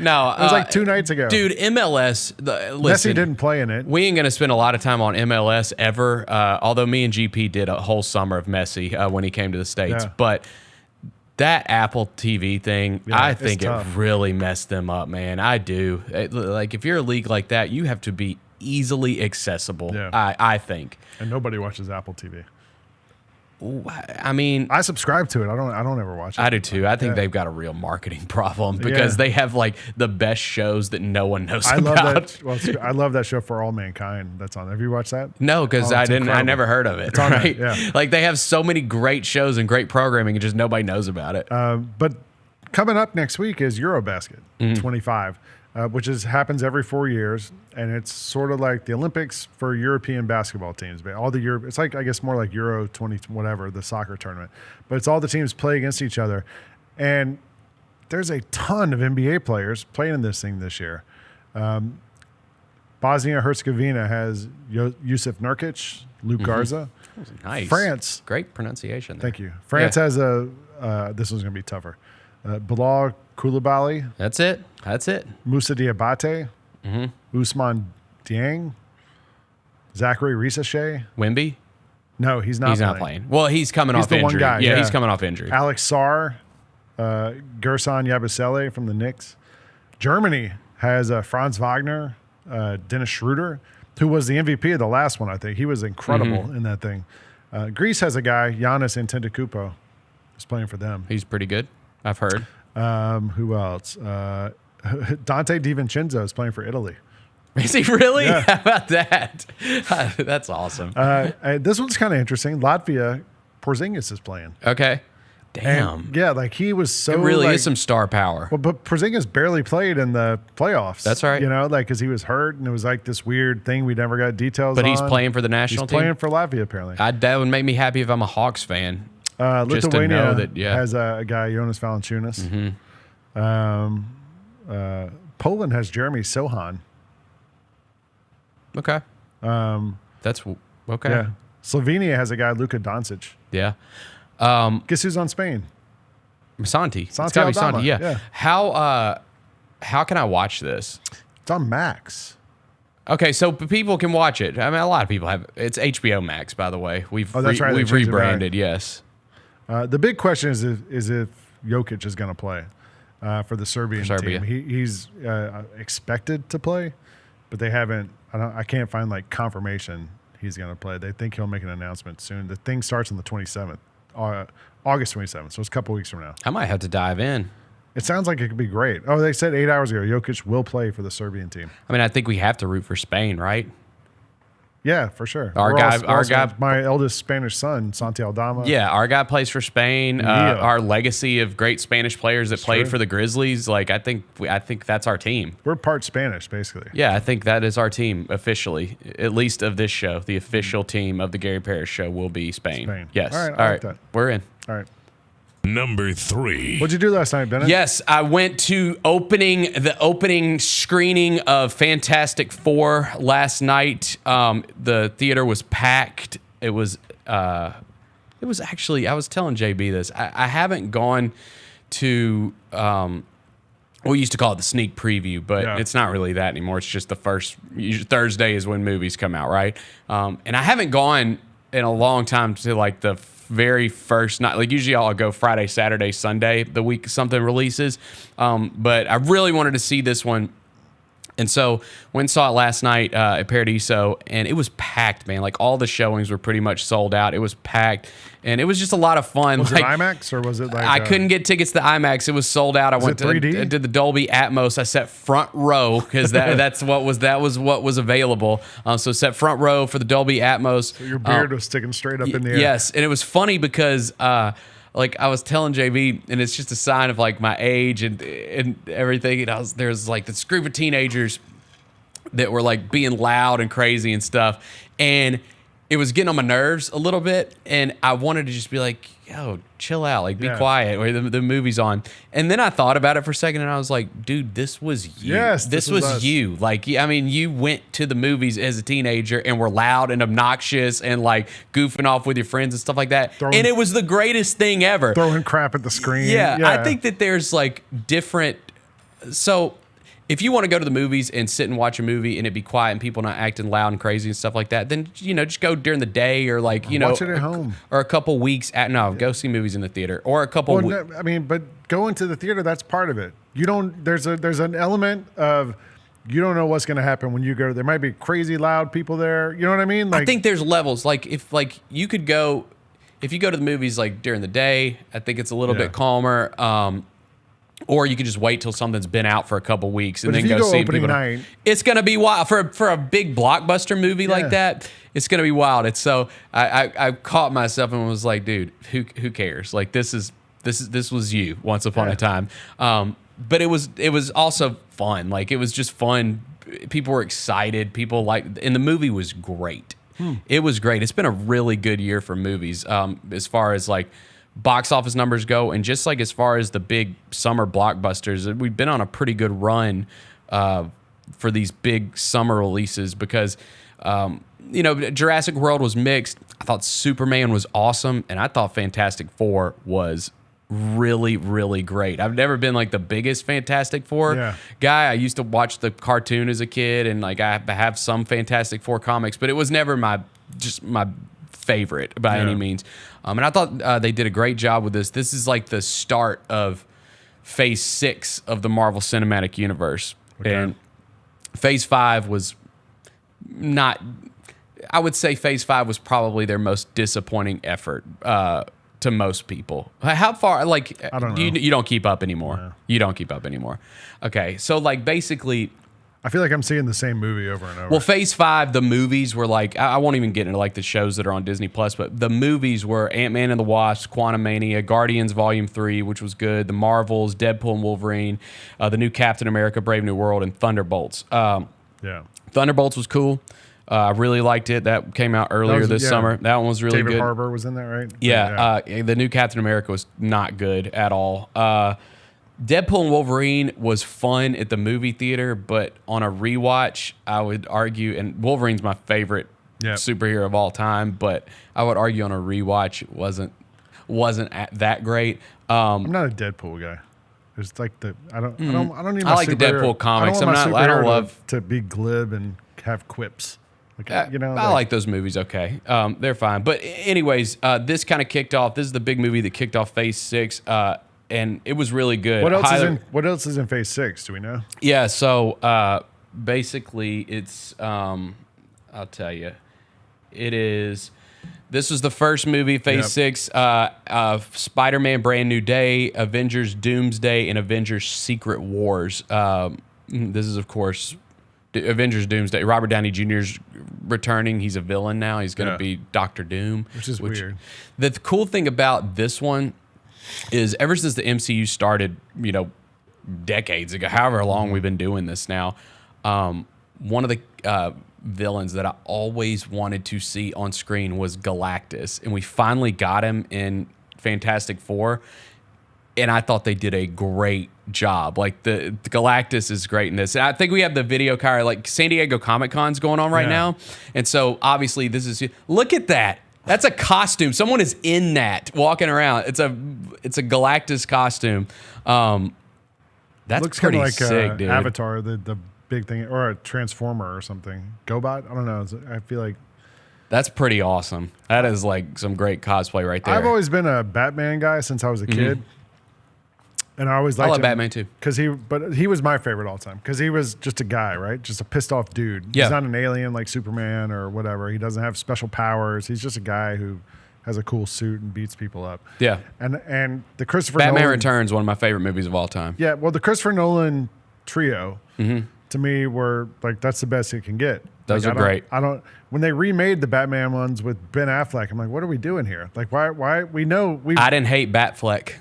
S7: No,
S6: it was like 2 nights ago.
S7: Dude, MLS. Listen,
S6: Messi didn't play in it.
S7: We ain't going to spend a lot of time on MLS ever, although me and GP did a whole summer of Messi when he came to the States.
S6: Yeah.
S7: But that Apple TV thing, I think it
S6: tough.
S7: really messed them up, man. I do. Like, if you're a league like that, you have to be easily accessible, I think.
S6: And nobody watches Apple TV.
S7: I mean,
S6: I subscribe to it. I don't ever watch it.
S7: I do too. I think they've got a real marketing problem because they have like the best shows that no one knows about.
S6: I love that show For All Mankind that's on. Have you watched that?
S7: No, because I never heard of it.
S6: It's on
S7: right?
S6: there, yeah.
S7: Like, they have so many great shows and great programming and just nobody knows about it.
S6: But coming up next week is EuroBasket 25. Which happens every 4 years, and it's sort of like the Olympics for European basketball teams. But all the it's like, I guess, more like Euro 20 whatever, the soccer tournament. But it's all the teams play against each other, and there's a ton of NBA players playing in this thing this year. Bosnia-Herzegovina has Jusuf Nurkic, Luke Garza.
S7: Nice.
S6: France,
S7: great pronunciation there.
S6: Thank you. France has this one's going to be tougher. Bilal Koulibaly.
S7: That's it.
S6: Moussa Diabate. Ousmane Dieng. Zachary Risache.
S7: Wemby?
S6: No, he's not
S7: playing. Well, he's coming off
S6: the
S7: injury.
S6: One guy,
S7: yeah, he's coming off injury.
S6: Alex Sarr. Gerson Yabusele from the Knicks. Germany has Franz Wagner. Dennis Schroeder, who was the MVP of the last one, I think. He was incredible in that thing. Greece has a guy, Giannis Antetokounmpo, who's playing for them.
S7: He's pretty good, I've heard.
S6: Who else? Dante DiVincenzo is playing for Italy.
S7: Is he really?
S6: Yeah.
S7: How about that? That's awesome.
S6: This one's kind of interesting. Latvia, Porzingis is playing.
S7: Okay. Damn.
S6: And yeah, like he was so.
S7: It really is some star power.
S6: Well, but Porzingis barely played in the playoffs.
S7: That's right.
S6: You know, like because he was hurt and it was like this weird thing we never got details on.
S7: But he's playing for the national team?
S6: He's playing for Latvia, apparently.
S7: That would make me happy if I'm a Hawks fan.
S6: Lithuania
S7: just to know that,
S6: has a guy, Jonas Valanciunas. Poland has Jeremy Sohan.
S7: Okay. That's okay.
S6: Yeah. Slovenia has a guy, Luka Doncic.
S7: Yeah.
S6: Guess who's on Spain?
S7: Santi. It's
S6: Santi
S7: gotta be
S6: Aldama.
S7: Santi. Yeah. How can I watch this?
S6: It's on Max.
S7: Okay, so people can watch it. I mean, a lot of people have. It's HBO Max, by the way.
S6: That's right.
S7: We've rebranded. Yes.
S6: The big question is if Jokic is going to play for the Serbian team. He's expected to play, but they haven't. I can't find like confirmation he's going to play. They think he'll make an announcement soon. The thing starts on the 27th, August 27th. So it's a couple weeks from now.
S7: I might have to dive in.
S6: It sounds like it could be great. Oh, they said 8 hours ago Jokic will play for the Serbian team.
S7: I mean, I think we have to root for Spain, right?
S6: Yeah, for sure.
S7: Our guy,
S6: my eldest Spanish son, Santi Aldama.
S7: Yeah, our guy plays for Spain. Our legacy of great Spanish players that played for the Grizzlies. Like, I think that's our team.
S6: We're part Spanish, basically.
S7: Yeah, I think that is our team officially, at least of this show. The official team of the Gary Parrish Show will be Spain. Yes.
S6: All right. I like that.
S7: We're in.
S6: All right.
S5: Number 3.
S6: What'd you do last night, Bennett?
S7: Yes, I went to the opening screening of Fantastic Four last night. The theater was packed. It was actually, I was telling JB this. I haven't gone to we used to call it the sneak preview, but it's not really that anymore. It's just the first Thursday is when movies come out, right? And I haven't gone in a long time to like the very first night. Like usually I'll go Friday, Saturday, Sunday, the week something releases. But I really wanted to see this one. And so went and saw it last night at Paradiso, and it was packed, man. Like all the showings were pretty much sold out. It was packed, and it was just a lot of fun.
S6: Was
S7: like,
S6: it IMAX or was it like?
S7: I couldn't get tickets to IMAX. It was sold out. I went to
S6: 3D?
S7: did the Dolby Atmos. I sat front row because that was what was available. So sat front row for the Dolby Atmos.
S6: So your beard was sticking straight up in the air.
S7: Yes, and it was funny because. Like I was telling JV, and it's just a sign of like my age and everything. And there's like this group of teenagers that were like being loud and crazy and stuff, and it was getting on my nerves a little bit. And I wanted to just be like, "Yo, chill out, like be quiet." Or the movie's on, and then I thought about it for a second, and I was like, "Dude, this was you.
S6: Yes,
S7: this was
S6: us.
S7: you. Like, I mean, you went to the movies as a teenager and were loud and obnoxious and like goofing off with your friends and stuff like that, and it was the greatest thing ever.
S6: Throwing crap at the screen.
S7: Yeah, I think that there's like different. So if you want to go to the movies and sit and watch a movie and it be quiet and people not acting loud and crazy and stuff like that, then just go during the day or like
S6: watch it at home
S7: or a couple weeks go see movies in the theater or a couple.
S6: I mean, but going to the theater, that's part of it. You don't. There's an element of you don't know what's going to happen when you go. There might be crazy loud people there. You know what I mean? Like,
S7: I think there's levels. Like if like you could go, if you go to the movies like during the day, I think it's a little bit calmer. Or you could just wait till something's been out for a couple weeks and then go see
S6: opening
S7: people.
S6: Night.
S7: It's gonna be wild for a big blockbuster movie like that. It's gonna be wild. It's so I caught myself and was like, dude, who cares? Like this was you once upon a time. But it was also fun. Like it was just fun. People were excited. And the movie was great. It was great. It's been a really good year for movies. As far as like box office numbers go, and just like as far as the big summer blockbusters, we've been on a pretty good run for these big summer releases because Jurassic World was mixed. I thought Superman was awesome, and I thought Fantastic Four was really, really great. I've never been like the biggest Fantastic Four guy. I used to watch the cartoon as a kid, and like I have some Fantastic Four comics, but it was never my favorite by any means. And I thought they did a great job with this. This is like the start of phase 6 of the Marvel Cinematic Universe. Okay. And phase 5 was not, I would say phase 5 was probably their most disappointing effort to most people. How far, like,
S6: I don't know.
S7: You don't keep up anymore. Yeah. You don't keep up anymore. Okay. So like basically,
S6: I feel like I'm seeing the same movie over and over.
S7: Well, phase 5, the movies were like, I won't even get into like the shows that are on Disney Plus, but the movies were Ant-Man and the Wasp, Quantumania, Guardians Volume 3, which was good, The Marvels, Deadpool and Wolverine, the new Captain America, Brave New World, and Thunderbolts. Thunderbolts was cool. I really liked it. That came out earlier this summer. That one was really good.
S6: David Harbour was in that, right?
S7: Yeah. The new Captain America was not good at all. Deadpool and Wolverine was fun at the movie theater, but on a rewatch, I would argue, and Wolverine's my favorite superhero of all time, but I would argue on a rewatch it wasn't that great.
S6: I'm not a Deadpool guy. It's like I don't need my
S7: I like the Deadpool comics. I don't love
S6: to be glib and have quips. Like,
S7: I like those movies. Okay, they're fine. But anyways, this kind of kicked off. This is the big movie that kicked off Phase 6. And it was really good.
S6: What else is in phase 6? Do we know?
S7: Yeah, so basically it's I'll tell you. This was the first movie, phase 6, Spider-Man Brand New Day, Avengers Doomsday, and Avengers Secret Wars. This is of course Avengers Doomsday. Robert Downey Jr.'s returning. He's a villain now. He's going to be Doctor Doom.
S6: Which is weird.
S7: The cool thing about this one is ever since the MCU started, decades ago, however long we've been doing this now, one of the villains that I always wanted to see on screen was Galactus, and we finally got him in Fantastic Four, and I thought they did a great job. Like the Galactus is great in this. And I think we have the video card, like San Diego Comic-Con's going on right now, and so obviously this is, look at that. That's a costume. Someone is in that walking around. It's a Galactus costume. That's
S6: looks
S7: pretty
S6: like
S7: sick, dude.
S6: Avatar, the big thing, or a Transformer or something. GoBot? I don't know. I feel like
S7: That's pretty awesome. That is like some great cosplay right there.
S6: I've always been a Batman guy since I was a kid. And I always liked
S7: love
S6: him
S7: Batman too.
S6: But he was my favorite all the time because he was just a guy, right? Just a pissed off dude.
S7: Yeah.
S6: He's not an alien like Superman or whatever. He doesn't have special powers. He's just a guy who has a cool suit and beats people up.
S7: Yeah.
S6: And the Christopher
S7: Batman
S6: Nolan,
S7: Returns, one of my favorite movies of all time.
S6: Yeah, well, the Christopher Nolan trio to me were like that's the best it can get.
S7: Those
S6: Like,
S7: are great.
S6: I don't. When they remade the Batman ones with Ben Affleck, I'm like, what are we doing here? Like, why? We know we.
S7: I didn't hate Batfleck.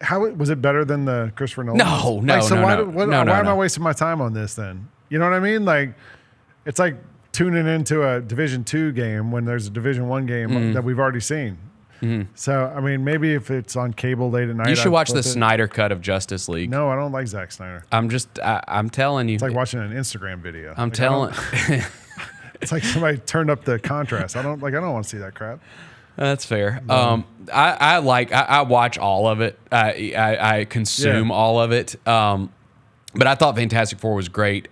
S6: How was it better than the Christopher Nolan?
S7: No, no,
S6: like, so
S7: no,
S6: why,
S7: no.
S6: why
S7: No,
S6: am I
S7: no.
S6: wasting my time on this then? You know what I mean? Like, it's like tuning into a Division II game when there's a Division I game that we've already seen. So, I mean, maybe if it's on cable late at night,
S7: You should
S6: I'd
S7: watch
S6: flip
S7: the
S6: it.
S7: Snyder cut of Justice League.
S6: No, I don't like Zack Snyder.
S7: I'm telling you.
S6: It's like watching an Instagram video.
S7: I'm
S6: Like,
S7: telling.
S6: It's like somebody turned up the contrast. I don't want to see that crap.
S7: That's fair. I watch all of it. I consume all of it. But I thought Fantastic Four was great.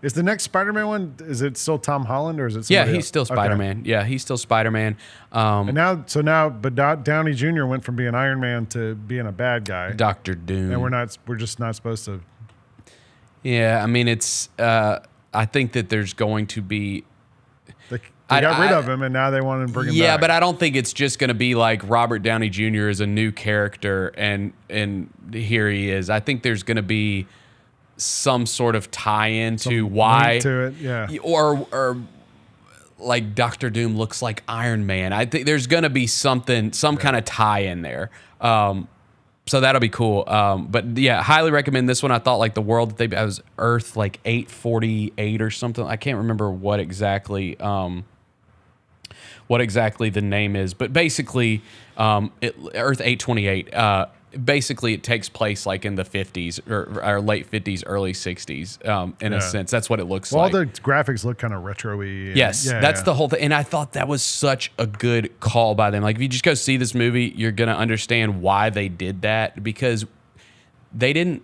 S6: Is the next Spider-Man one? Is it still Tom Holland or is it?
S7: Yeah,
S6: somebody
S7: he's
S6: else?
S7: still Spider-Man. Okay. Yeah, he's still Spider-Man.
S6: And but Downey Jr. went from being Iron Man to being a bad guy,
S7: Dr. Doom,
S6: and we're just not supposed to.
S7: Yeah, I mean it's. I think that there's going to be.
S6: They got rid of him, and now they want to bring him back.
S7: Yeah, but I don't think it's just going to be like Robert Downey Jr. is a new character, and here he is. I think there's going to be some sort of tie-in to why,
S6: link to it, yeah,
S7: or like Dr. Doom looks like Iron Man. I think there's going to be some kind of tie-in there. So that'll be cool. But yeah, highly recommend this one. I thought like the world that I was Earth like 848 or something. I can't remember what exactly the name is, but basically Earth 828. Basically, it takes place like in the 50s or late 50s, early 60s. In a sense, that's what it looks like.
S6: All the graphics look kind of retro-y.
S7: Yes, that's the whole thing. And I thought that was such a good call by them. Like, if you just go see this movie, you're going to understand why they did that, because they didn't.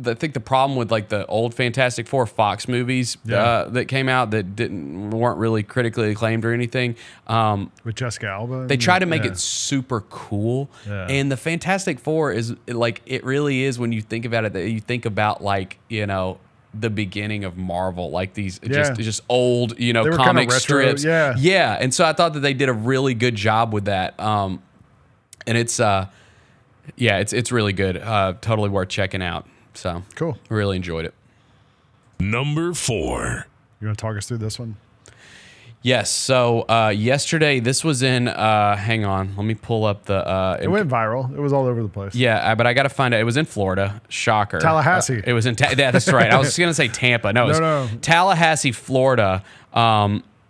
S7: I think the problem with like the old Fantastic Four Fox movies that came out that weren't really critically acclaimed or anything.
S6: With Jessica Alba,
S7: they try to make it super cool, and the Fantastic Four is like it really is when you think about it. That you think about like the beginning of Marvel, like these just old comic strips, yeah. And so I thought that they did a really good job with that, and it's it's really good, totally worth checking out. So
S6: cool.
S7: I really enjoyed it.
S5: Number 4.
S6: You want to talk us through this one?
S7: Yes. So yesterday, this was in. Hang on, let me pull up the.
S6: It went viral. It was all over the place.
S7: Yeah, but I got to find it. It was in Florida. Shocker.
S6: Tallahassee.
S7: It was in. That's right. I was going to say Tampa. No, it was Tallahassee, Florida.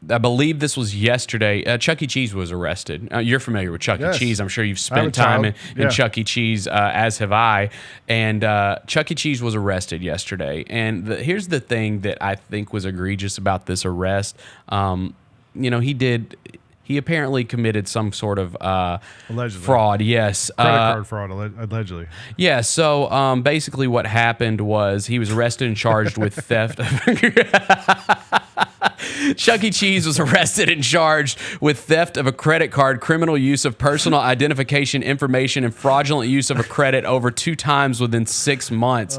S7: I believe this was yesterday. Chuck E. Cheese was arrested. You're familiar with Chuck E. Cheese. I'm sure you've spent time in Chuck E. Cheese, as have I. And Chuck E. Cheese was arrested yesterday. And here's the thing that I think was egregious about this arrest. He apparently committed some sort of fraud. Yes.
S6: Credit card fraud, allegedly.
S7: Yeah. So basically what happened was he was arrested and charged with theft. Chuck E. Cheese was arrested and charged with theft of a credit card, criminal use of personal identification information, and fraudulent use of a credit over 2 times within 6 months.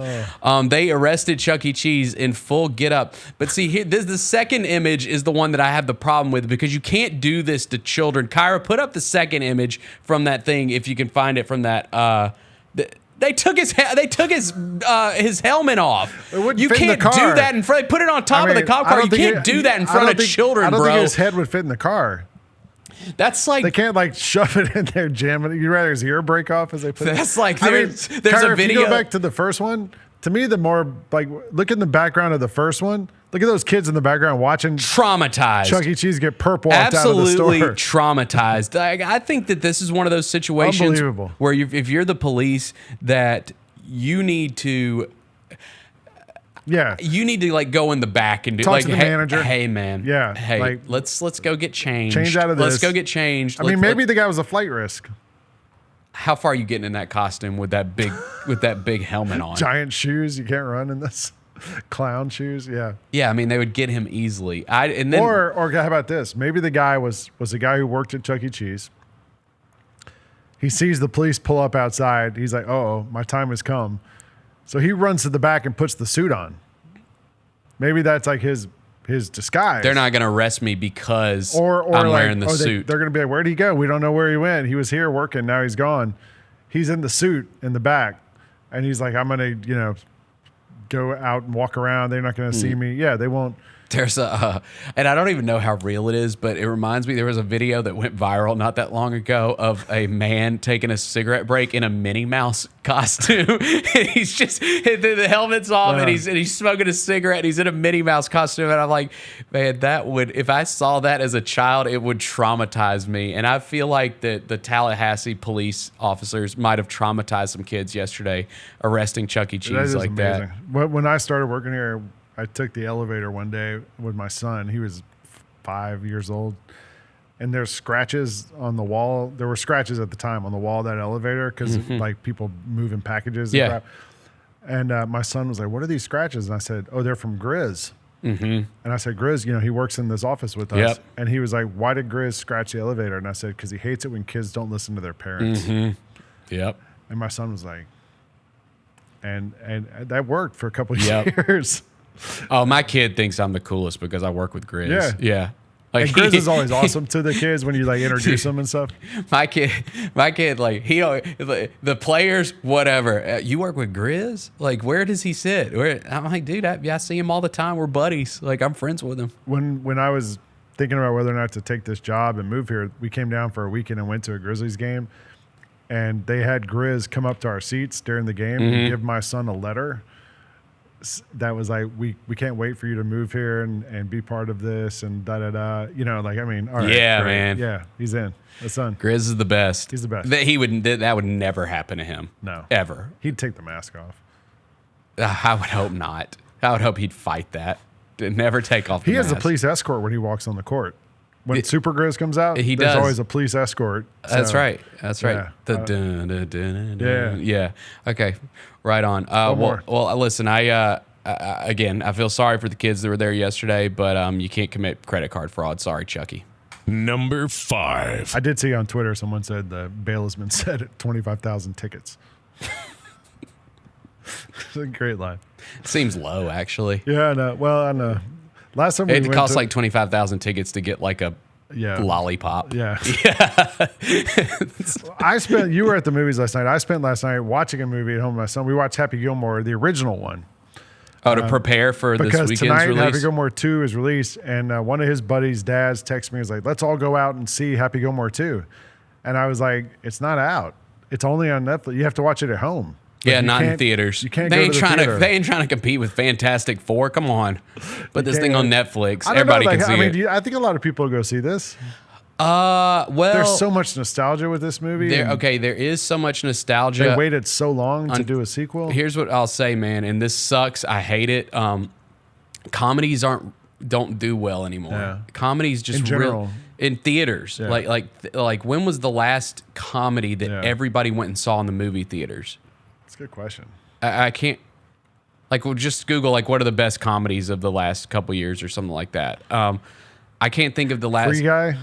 S7: They arrested Chuck E. Cheese in full getup. But see, here, the second image is the one that I have the problem with, because you can't do this to children. Kyra, put up the second image from that thing if you can find it from that. They took his helmet off. You can't do that in front. Put it on top of the cop car. You can't do that in front of children, bro.
S6: I don't think his head would fit in the car.
S7: That's like
S6: they can't like shove it in there, jam it. You'd rather his ear break off as they put it.
S7: That's like there's
S6: Kyra,
S7: a video.
S6: If you go back to the first one, to me, the more like look in the background of the first one. Look at those kids in the background watching
S7: traumatized
S6: Chuck E. Cheese get perp walked
S7: absolutely
S6: out of the store.
S7: Traumatized. I think that this is one of those situations where if you're the police, that you need to like go in the back and do
S6: talk
S7: like
S6: to the manager.
S7: Hey man, hey,
S6: like,
S7: let's go get changed.
S6: Change out of this.
S7: Let's go get changed.
S6: I mean, maybe the guy was a flight risk.
S7: How far are you getting in that costume with that big helmet on?
S6: Giant shoes. You can't run in this. Clown shoes, yeah.
S7: Yeah, I mean, they would get him easily.
S6: Or how about this? Maybe the guy was a guy who worked at Chuck E. Cheese. He sees the police pull up outside. He's like, "Oh, my time has come." So he runs to the back and puts the suit on. Maybe that's like his disguise.
S7: They're not going to arrest me because I'm wearing the suit.
S6: They're going to be like, "Where'd he go? We don't know where he went. He was here working. Now he's gone." He's in the suit in the back, and he's like, "I'm going to, go out and walk around. They're not going to see me." Yeah, they won't.
S7: There's and I don't even know how real it is, but it reminds me, there was a video that went viral not that long ago of a man taking a cigarette break in a Minnie Mouse costume. And he's just, the helmet's off and he's smoking a cigarette and he's in a Minnie Mouse costume. And I'm like, man, if I saw that as a child, it would traumatize me. And I feel like the Tallahassee police officers might have traumatized some kids yesterday arresting Chuck E. Cheese like
S6: amazing.
S7: that.
S6: When I started working here, I took the elevator one day with my son. He was 5 years old. And there's scratches on the wall. There were scratches at the time on the wall of that elevator because like people moving packages.
S7: Yeah.
S6: And my son was like, "What are these scratches?" And I said, "Oh, they're from Grizz." And I said, "Grizz, he works in this office with us."
S7: Yep.
S6: And he was like, "Why did Grizz scratch the elevator?" And I said, "Because he hates it when kids don't listen to their parents."
S7: Yep.
S6: And my son was like, and that worked for a couple of years.
S7: Oh, my kid thinks I'm the coolest because I work with Grizz. Yeah.
S6: Like, and Grizz is always awesome to the kids when you like introduce them and stuff.
S7: My kid, like the players, whatever. You work with Grizz? Like, where does he sit? I'm like, dude, I see him all the time. We're buddies. Like, I'm friends with him.
S6: When I was thinking about whether or not to take this job and move here, we came down for a weekend and went to a Grizzlies game, and they had Grizz come up to our seats during the game and give my son a letter that was like, we can't wait for you to move here and be part of this and da-da-da. All right.
S7: Yeah, great. Man.
S6: Yeah, he's in. The son.
S7: Grizz is the best.
S6: He's the best.
S7: That would never happen to him.
S6: No.
S7: Ever.
S6: He'd take the mask off.
S7: I would hope not. I would hope he'd fight that. Never take off the mask.
S6: He has a police escort when he walks on the court. When Super Grizz comes out, there's always a police escort. So,
S7: That's right.
S6: Yeah.
S7: Yeah. Okay. Right on. Well, listen, again, I feel sorry for the kids that were there yesterday, but you can't commit credit card fraud. Sorry, Chucky.
S5: Number 5.
S6: I did see on Twitter someone said the bail has been set at 25,000 tickets. It's a great line.
S7: Seems low, actually.
S6: Yeah, I know. Well, I know. Last time
S7: it cost like 25,000 tickets to get like a lollipop.
S6: Yeah. You were at the movies last night. I spent last night watching a movie at home with my son. We watched Happy Gilmore, the original one.
S7: Oh, to prepare for this weekend's
S6: tonight,
S7: release?
S6: Happy Gilmore 2 is released, and one of his buddies' dads texted me. He was like, "Let's all go out and see Happy Gilmore 2." And I was like, "It's not out. It's only on Netflix. You have to watch it at home."
S7: Yeah, not in theaters.
S6: You can't
S7: they
S6: go
S7: ain't
S6: to the
S7: trying
S6: theater.
S7: They ain't trying to compete with Fantastic Four. Come on, put this thing on Netflix. Everybody can see it.
S6: I think a lot of people go see this.
S7: Well,
S6: there's so much nostalgia with this movie.
S7: There is so much nostalgia.
S6: They waited so long to do a sequel.
S7: Here's what I'll say, man, and this sucks. I hate it. Comedies don't do well anymore.
S6: Yeah.
S7: Comedies just
S6: in general.
S7: In theaters.
S6: Yeah.
S7: Like when was the last comedy that everybody went and saw in the movie theaters?
S6: That's a good question.
S7: I can't. We'll just Google what are the best comedies of the last couple years or something like that. I can't think of the last.
S6: Free Guy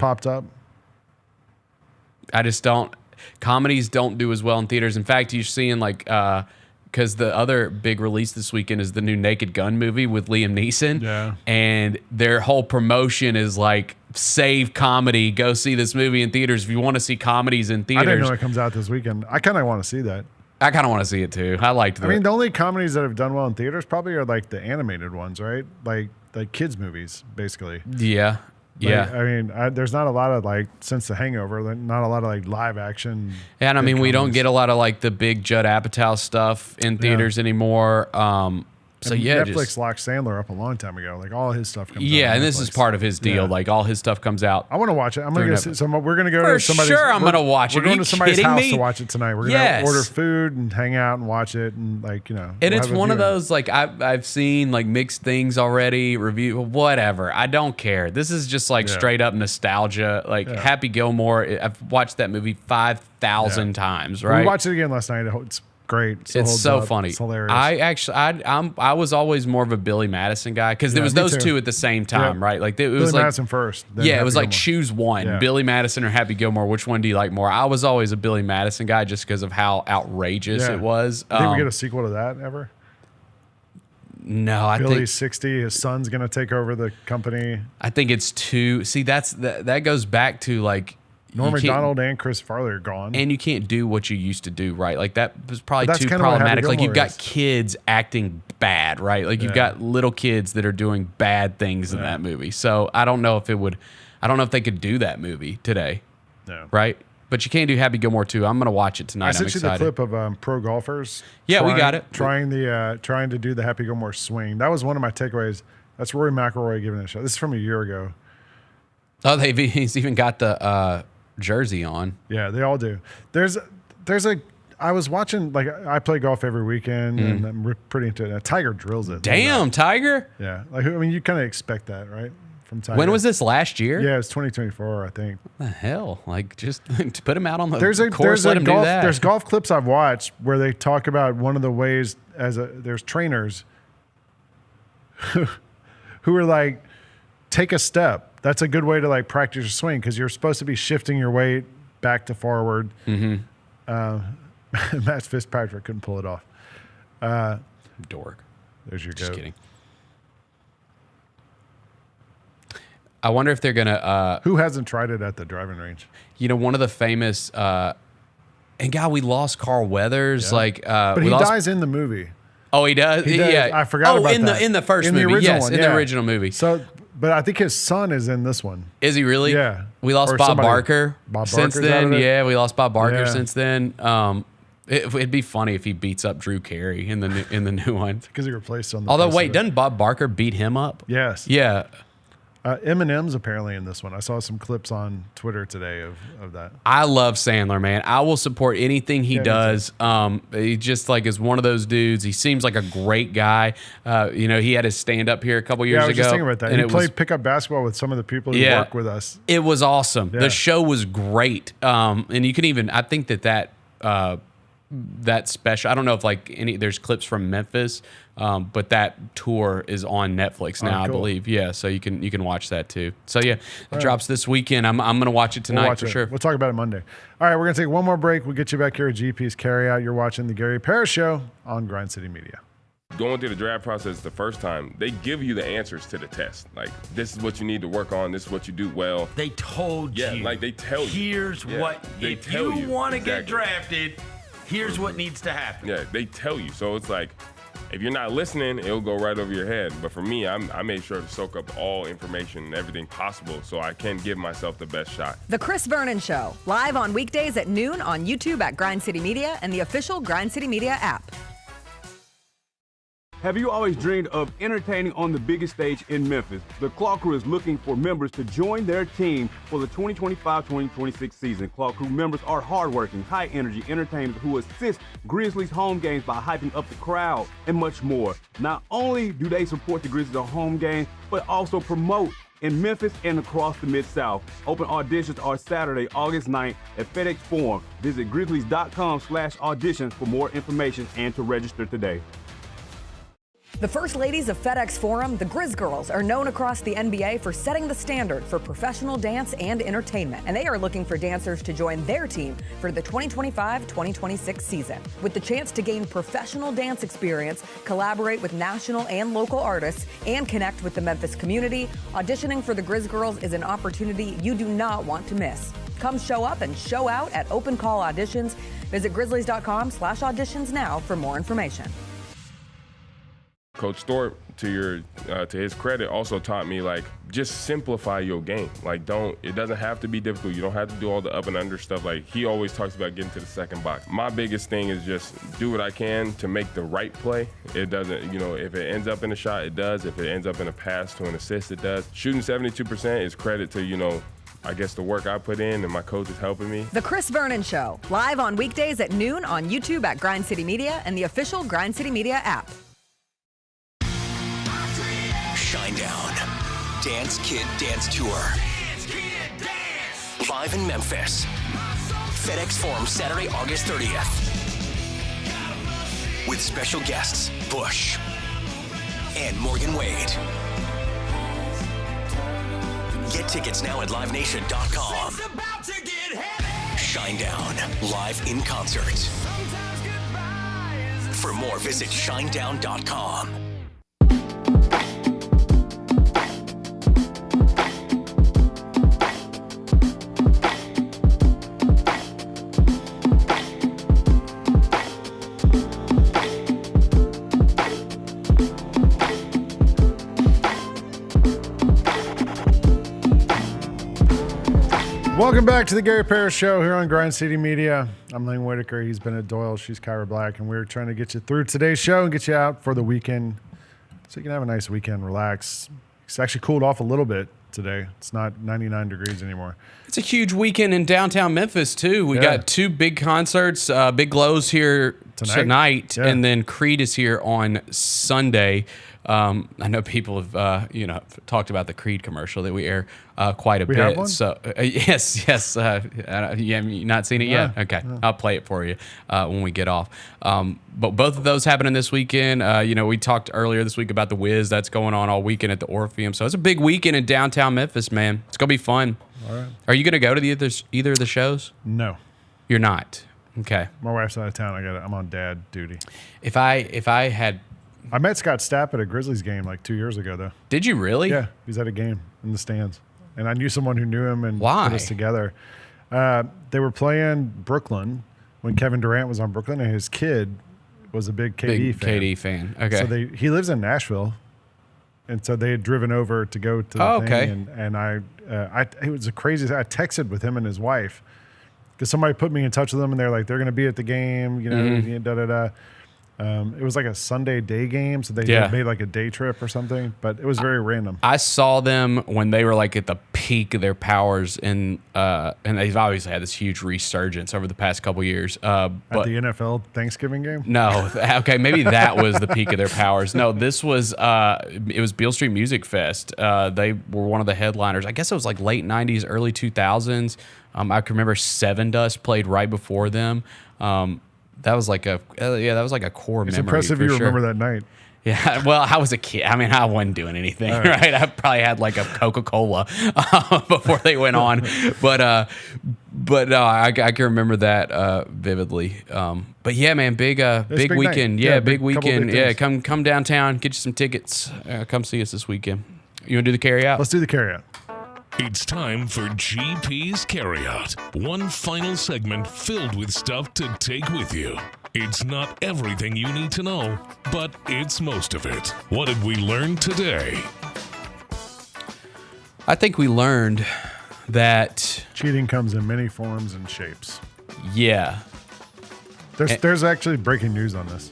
S6: popped up.
S7: I just don't. Comedies don't do as well in theaters. In fact, you're seeing because the other big release this weekend is the new Naked Gun movie with Liam Neeson.
S6: Yeah.
S7: And their whole promotion is save comedy. Go see this movie in theaters. If you want to see comedies in theaters.
S6: I didn't know it comes out this weekend. I kind of want to see that.
S7: I kind of want to see it too. I liked it.
S6: I mean, the only comedies that have done well in theaters probably are the animated ones, right? Like kids movies, basically.
S7: Yeah. Yeah.
S6: I mean, there's not a lot of since The Hangover, not a lot of live action.
S7: Yeah, and I mean, we don't get a lot of the big Judd Apatow stuff in theaters anymore.
S6: Netflix locked Sandler up a long time ago. All his stuff comes out.
S7: Yeah, and this is part of his deal.
S6: Yeah.
S7: All his stuff comes out.
S6: I want to watch it. I'm going to go. We're going to go
S7: For
S6: to somebody's.
S7: sure, I'm going to watch it.
S6: We're going to somebody's
S7: kidding
S6: house
S7: me?
S6: to watch it tonight. We're going to order food and hang out and watch it and
S7: And it's one of those I've seen mixed things already. Review whatever. I don't care. This is just straight up nostalgia. Happy Gilmore. I've watched that movie 5,000 times. Right.
S6: We watched it again last night. great.
S7: It's so funny.
S6: It's hilarious.
S7: I was always more of a Billy Madison guy because there was
S6: me
S7: those
S6: too.
S7: two at the same time, right? Like it was
S6: Billy
S7: like
S6: Madison first. then
S7: Yeah, it
S6: Happy
S7: was like
S6: Gilmore.
S7: choose one:
S6: Yeah.
S7: Billy Madison or Happy Gilmore. Which one do you like more? I was always a Billy Madison guy just because of how outrageous it was.
S6: Did we get a sequel to that ever?
S7: No, I
S6: Billy's
S7: think
S6: 60. His son's gonna take over the company.
S7: I think it's two. See, that goes back to like.
S6: Norm
S7: you can't-
S6: Macdonald and Chris Farley are gone.
S7: And you can't do what you used to do, right? Like that was probably
S6: But that's
S7: too
S6: kinda what Happy
S7: problematic. Like you've
S6: Gilmore
S7: got
S6: is.
S7: kids acting bad, right? Like you've got little kids that are doing bad things in that movie. So I don't know if they could do that movie today.
S6: No.
S7: Right? But you can't do Happy Gilmore 2. I'm going to watch it tonight.
S6: I
S7: I'm
S6: sent you the
S7: excited.
S6: clip of pro golfers.
S7: Yeah, we got it.
S6: Trying to do the Happy Gilmore swing. That was one of my takeaways. That's Rory McIlroy giving it a shot. This is from a year ago.
S7: Oh, he's even got the jersey on.
S6: Yeah, they all do. I was watching, like, I play golf every weekend, and I'm pretty into it. Tiger drills it.
S7: Damn, Tiger.
S6: Yeah. Like, I mean, you kind of expect that, right? From Tiger.
S7: When was this? Last year?
S6: Yeah, it's 2024, I think.
S7: What the hell? Like, just to put him out on the course,
S6: There's
S7: let him do that.
S6: There's golf clips I've watched where they talk about one of the ways there's trainers who are like, take a step. That's a good way to like practice your swing because you're supposed to be shifting your weight back to forward. Matt Fitzpatrick couldn't pull it off.
S7: Dork.
S6: There's your
S7: Just
S6: goat.
S7: kidding. I wonder if they're gonna.
S6: Who hasn't tried it at the driving range?
S7: You know, one of the famous. And God, we lost Carl Weathers.
S6: Yeah.
S7: Like,
S6: but he dies in the movie.
S7: Oh, he does.
S6: He does.
S7: Yeah,
S6: I forgot about that.
S7: in the first
S6: In
S7: movie.
S6: the original
S7: Yes,
S6: one,
S7: in
S6: yeah.
S7: the original movie.
S6: So, but I think his son is in this one.
S7: Is he really?
S6: Yeah.
S7: We lost
S6: Or
S7: Bob
S6: somebody-
S7: Barker.
S6: Bob
S7: since
S6: Barker's out
S7: then.
S6: of it?
S7: Yeah, we lost Bob Barker
S6: Yeah.
S7: since then. It'd be funny if he beats up Drew Carey in the new one.
S6: Because he replaced on the.
S7: Although,
S6: poster.
S7: wait, doesn't Bob Barker beat him up?
S6: Yes.
S7: Yeah.
S6: Eminem's apparently in this one. I saw some clips on Twitter today of that.
S7: I love Sandler, man. I will support anything he
S6: Yeah, me
S7: does. He just like is one of those dudes. He seems like a great guy. You know, he had his stand up here a couple years
S6: I was
S7: ago.
S6: just thinking about that.
S7: and
S6: He
S7: it
S6: played
S7: was,
S6: pickup basketball with some of the people who
S7: Yeah.
S6: work with us.
S7: It was awesome.
S6: Yeah.
S7: The show was great. And you can even, I think that special, I don't know if like there's clips from Memphis, but that tour is on Netflix now, I
S6: cool.
S7: believe. Yeah, so you can watch that too. So yeah, it drops this weekend. I'm gonna watch it tonight
S6: We'll watch
S7: for
S6: it.
S7: sure.
S6: We'll talk about it Monday. All right, we're gonna take one more break. We'll get you back here at GP's Carry Out. You're watching the Gary Parrish Show on Grind City Media.
S8: Going through the draft process the first time, they give you the answers to the test. Like, this is what you need to work on. This is what you do well.
S17: They told
S8: Yeah,
S17: you.
S8: like they tell you.
S17: Here's
S8: Yeah,
S17: what,
S8: they
S17: if
S8: tell
S17: you want to get
S8: exactly.
S17: drafted, here's what needs to happen.
S8: Yeah, they tell you. So it's like, if you're not listening, it'll go right over your head. But for me, I made sure to soak up all information and everything possible so I can give myself the best shot.
S10: The Chris Vernon Show, live on weekdays at noon on YouTube at Grind City Media and the official Grind City Media app.
S18: Have you always dreamed of entertaining on the biggest stage in Memphis? The Claw Crew is looking for members to join their team for the 2025-2026 season. Claw Crew members are hardworking, high-energy entertainers who assist Grizzlies home games by hyping up the crowd and much more. Not only do they support the Grizzlies on home games, but also promote in Memphis and across the Mid-South. Open auditions are Saturday, August 9th at FedEx Forum. Visit grizzlies.com/auditions for more information and to register today.
S10: The First Ladies of FedEx Forum, the Grizz Girls, are known across the NBA for setting the standard for professional dance and entertainment, and they are looking for dancers to join their team for the 2025-2026 season. With the chance to gain professional dance experience, collaborate with national and local artists, and connect with the Memphis community, auditioning for the Grizz Girls is an opportunity you do not want to miss. Come show up and show out at Open Call Auditions. Visit grizzlies.com/auditions now for more information.
S8: Coach Thorpe, to his credit, also taught me, like, just simplify your game. Like, it doesn't have to be difficult. You don't have to do all the up and under stuff. Like, he always talks about getting to the second box. My biggest thing is just do what I can to make the right play. It doesn't, if it ends up in a shot, it does. If it ends up in a pass to an assist, it does. Shooting 72% is credit to, I guess the work I put in and my coach is helping me.
S10: The Chris Vernon Show, live on weekdays at noon on YouTube at Grind City Media and the official Grind City Media app.
S1: Shinedown. Dance Kid Dance Tour. Live in Memphis. FedEx Forum, Saturday, August 30th. with special guests Bush and Morgan Wade. Get tickets now at livenation.com. Shinedown, live in concert. For more, visit shinedown.com.
S6: Welcome back to the Gary Parrish Show here on Grind City Media. I'm Lane Whitaker. He's been at Doyle. She's Kyra Black. And we're trying to get you through today's show and get you out for the weekend so you can have a nice weekend, relax. It's actually cooled off a little bit today. It's not 99 degrees anymore.
S7: It's a huge weekend in downtown Memphis, too. We got two big concerts, Big Glow's here tonight and then Creed is here on Sunday. I know people have, talked about the Creed commercial that we air quite a bit.
S6: Have one?
S7: So yes. You have not seen it yet? Okay, I'll play it for you when we get off. But both of those happening this weekend. We talked earlier this week about the Wiz that's going on all weekend at the Orpheum. So it's a big weekend in downtown Memphis, man. It's gonna be fun.
S6: All right.
S7: Are you gonna go to either of the shows?
S6: No,
S7: you're not. Okay.
S6: My wife's out of town. I'm on dad duty.
S7: If I had.
S6: I met Scott Stapp at a Grizzlies game like 2 years ago, though.
S7: Did you really?
S6: Yeah, he's at a game in the stands. And I knew someone who knew him and
S7: Why?
S6: put us together. They were playing Brooklyn when Kevin Durant was on Brooklyn, and his kid was a big KD fan.
S7: KD fan. Okay.
S6: So he lives in Nashville, and so they had driven over to go to the thing. And it was a crazy. I texted with him and his wife because somebody put me in touch with them, and they're like, they're going to be at the game, da-da-da. It was like a Sunday day game, so they made like a day trip or something, but it was very random.
S7: I saw them when they were like at the peak of their powers, and they've obviously had this huge resurgence over the past couple years. But
S6: at the NFL Thanksgiving game?
S7: No, okay, maybe that was the peak of their powers. No, this was it was Beale Street Music Fest. They were one of the headliners. I guess it was like late '90s, early 2000s. I can remember Seven Dust played right before them. That was like a core memory.
S6: It's impressive you remember that night.
S7: Yeah, well, I was a kid. I mean, I wasn't doing anything, right? I probably had like a Coca-Cola before they went on, but no, I can remember that vividly. But yeah, man, big weekend. Yeah, big weekend. Yeah, come downtown, get you some tickets. Come see us this weekend. You want to do the carry out?
S6: Let's do the carry out.
S5: It's time for GP's Carryout, one final segment filled with stuff to take with you. It's not everything you need to know, but it's most of it. What did we learn today?
S7: I think we learned that
S6: cheating comes in many forms and shapes.
S7: Yeah.
S6: There's actually breaking news on this.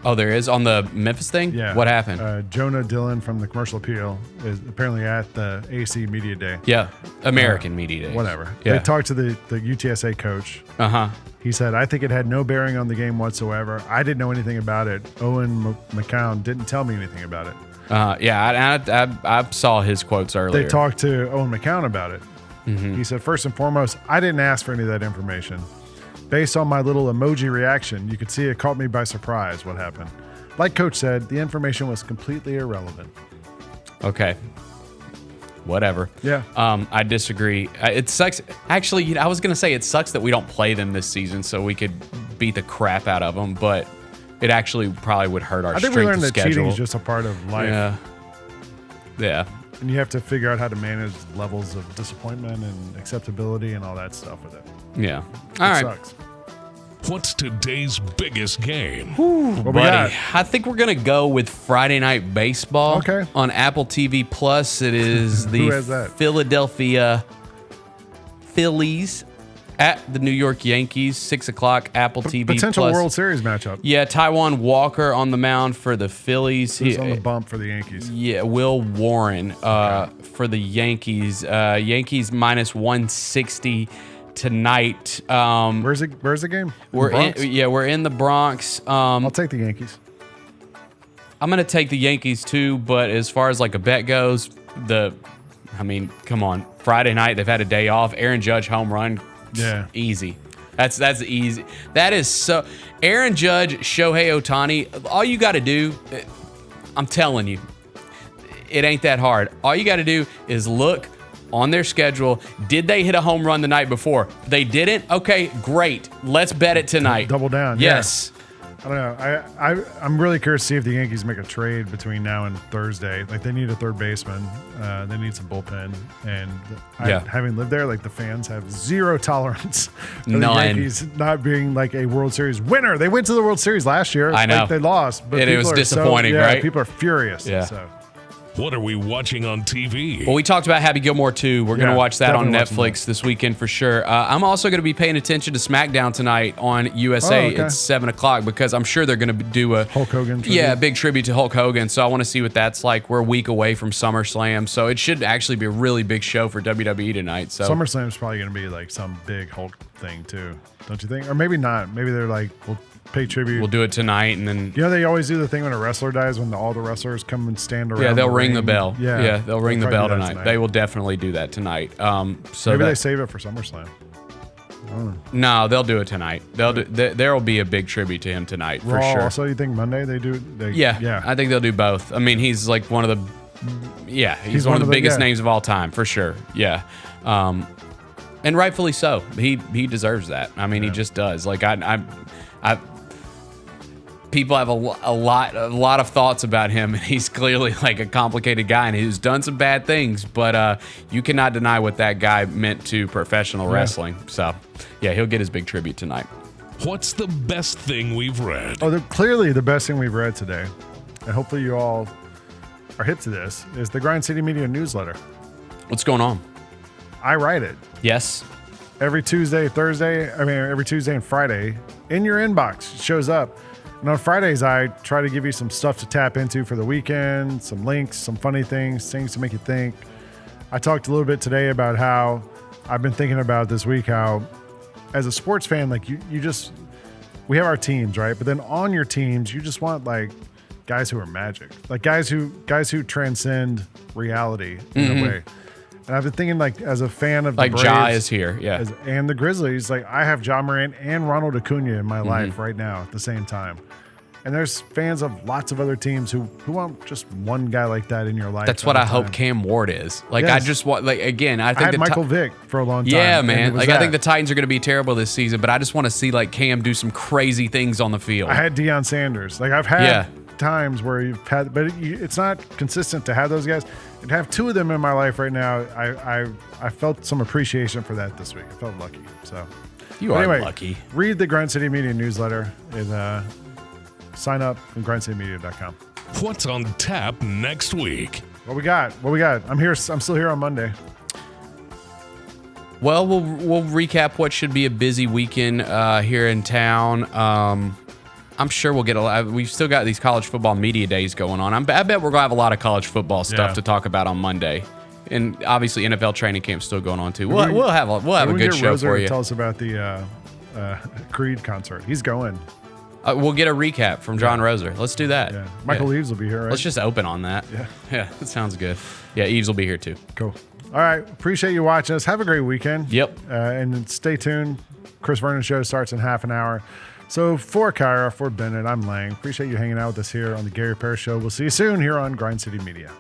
S7: Oh, there is? On the Memphis thing?
S6: Yeah.
S7: What happened?
S6: Jonah Dillon from the Commercial Appeal is apparently at the AC Media Day.
S7: Yeah, American Media Day.
S6: Whatever.
S7: Yeah.
S6: They talked to the UTSA coach.
S7: Uh-huh.
S6: He said, I think it had no bearing on the game whatsoever. I didn't know anything about it. Owen McCown didn't tell me anything about it.
S7: Yeah, I saw his quotes earlier.
S6: They talked to Owen McCown about it. Mm-hmm. He said, first and foremost, I didn't ask for any of that information. Based on my little emoji reaction, you could see it caught me by surprise what happened. Like Coach said, the information was completely irrelevant.
S7: Okay. Whatever.
S6: Yeah.
S7: I disagree. It sucks. Actually, I was going to say it sucks that we don't play them this season so we could beat the crap out of them, but it actually probably would hurt our strength of schedule. I think we learned that cheating
S6: is just a part of life.
S7: Yeah.
S6: And you have to figure out how to manage levels of disappointment and acceptability and all that stuff with it.
S7: Yeah.
S6: All right. Sucks.
S5: What's today's biggest game?
S7: Buddy, I think we're going to go with Friday Night Baseball on Apple TV Plus. It is the Philadelphia Phillies at the New York Yankees, 6 o'clock, Apple TV
S6: Potential
S7: Plus.
S6: World Series matchup.
S7: Yeah, Taijuan Walker on the mound for the Phillies.
S6: Who's on the bump for the Yankees?
S7: Yeah, Will Warren for the Yankees. Yankees minus 160 tonight.
S6: Where's the game?
S7: We're in the Bronx.
S6: I'll take the Yankees.
S7: I'm gonna take the Yankees too, but as far as like a bet goes, come on. Friday night they've had a day off. Aaron Judge home run.
S6: Yeah.
S7: Easy. That's easy. That is so. Aaron Judge, Shohei Ohtani, all you got to do, I'm telling you, it ain't that hard. All you got to do is look on their schedule. Did they hit a home run the night before? They didn't? Okay, great. Let's bet it tonight.
S6: Double down.
S7: Yes.
S6: Yeah. I don't know. I'm really curious to see if the Yankees make a trade between now and Thursday. Like, they need a third baseman. They need some bullpen. And having lived there, like, the fans have zero tolerance for the Yankees not being like a World Series winner. They went to the World Series last year.
S7: I know.
S6: Like, they lost. But
S7: it was disappointing, right?
S6: People are furious.
S7: Yeah.
S6: So.
S5: What are we watching on TV?
S7: Well, we talked about Happy Gilmore 2. We're going to watch that on
S6: definitely
S7: Netflix this weekend for sure. I'm also going to be paying attention to SmackDown tonight on USA. It's 7 o'clock because I'm sure they're going to do a
S6: Hulk Hogan tribute.
S7: Yeah, a big tribute to Hulk Hogan. So I want to see what that's like. We're a week away from SummerSlam. So it should actually be a really big show for WWE tonight. So
S6: SummerSlam's probably going to be like some big Hulk thing too, don't you think? Or maybe not. Maybe they're like, we'll pay tribute.
S7: We'll do it tonight, and then
S6: they always do the thing when a wrestler dies, when all the wrestlers come and stand around.
S7: Yeah, they'll ring the bell.
S6: Yeah,
S7: they'll ring the bell tonight. They will definitely do that tonight. So
S6: maybe they save it for SummerSlam. I don't know.
S7: No, they'll do it tonight. There will be a big tribute to him tonight for
S6: Raw,
S7: sure.
S6: Also, you think Monday they do?
S7: Yeah, I think they'll do both. I mean, he's like one of the, he's one of the biggest names of all time for sure. Yeah. And rightfully so. He deserves that. I mean, he just does. Like I people have a lot of thoughts about him, and he's clearly like a complicated guy and who's done some bad things, but you cannot deny what that guy meant to professional wrestling. So yeah, he'll get his big tribute tonight.
S5: What's the best thing we've read?
S6: Clearly the best thing we've read today, and hopefully you all are hip to this, is the Grind City Media newsletter.
S7: What's going on?
S6: I write it.
S7: Yes.
S6: Every Tuesday and Friday in your inbox. It shows up. And on Fridays, I try to give you some stuff to tap into for the weekend, some links, some funny things to make you think. I talked a little bit today about how I've been thinking about this week, how as a sports fan, like we have our teams, right? But then on your teams, you just want like guys who are magic, like guys who transcend reality in a way. And I've been thinking, like, as a fan of the
S7: like
S6: Braves,
S7: Ja is here,
S6: and the Grizzlies, like I have Ja Morant and Ronald Acuna in my life right now at the same time. And there's fans of lots of other teams who want just one guy like that in your life.
S7: That's what I hope Cam Ward is. Like,
S6: Yes.
S7: I just want, like, again, I think
S6: I had Michael Vick for a long time.
S7: Yeah,
S6: and
S7: man.
S6: it was
S7: Like, I think the
S6: that.
S7: Titans are going to be terrible this season, but I just want to see, like, Cam do some crazy things on the field.
S6: I had Deion Sanders. Like, I've had times where you've had, but it's not consistent to have those guys. And to have two of them in my life right now, I felt some appreciation for that this week. I felt lucky. So
S7: You are lucky.
S6: Read the Grind City Media newsletter and sign up from grindcitymedia.com.
S5: What's on tap next week?
S6: What we got? I'm still here on Monday.
S7: Well, we'll recap what should be a busy weekend here in town. I'm sure we'll get a lot. We've still got these college football media days going on. I bet we're gonna have a lot of college football stuff to talk about on Monday, and obviously NFL training camp's still going on too. We'll have a good show
S6: Roser
S7: for you.
S6: Tell us about the Creed concert. He's going.
S7: We'll get a recap from John Roser. Let's do that.
S6: Yeah. Michael Eaves will be here, right?
S7: Let's just open on that. Yeah, that sounds good. Yeah, Eaves will be here too.
S6: Cool. All right. Appreciate you watching us. Have a great weekend.
S7: Yep.
S6: And stay tuned. Chris Vernon show starts in half an hour. So for Kyra, for Bennett, I'm Lang. Appreciate you hanging out with us here on the Gary Parrish Show. We'll see you soon here on Grind City Media.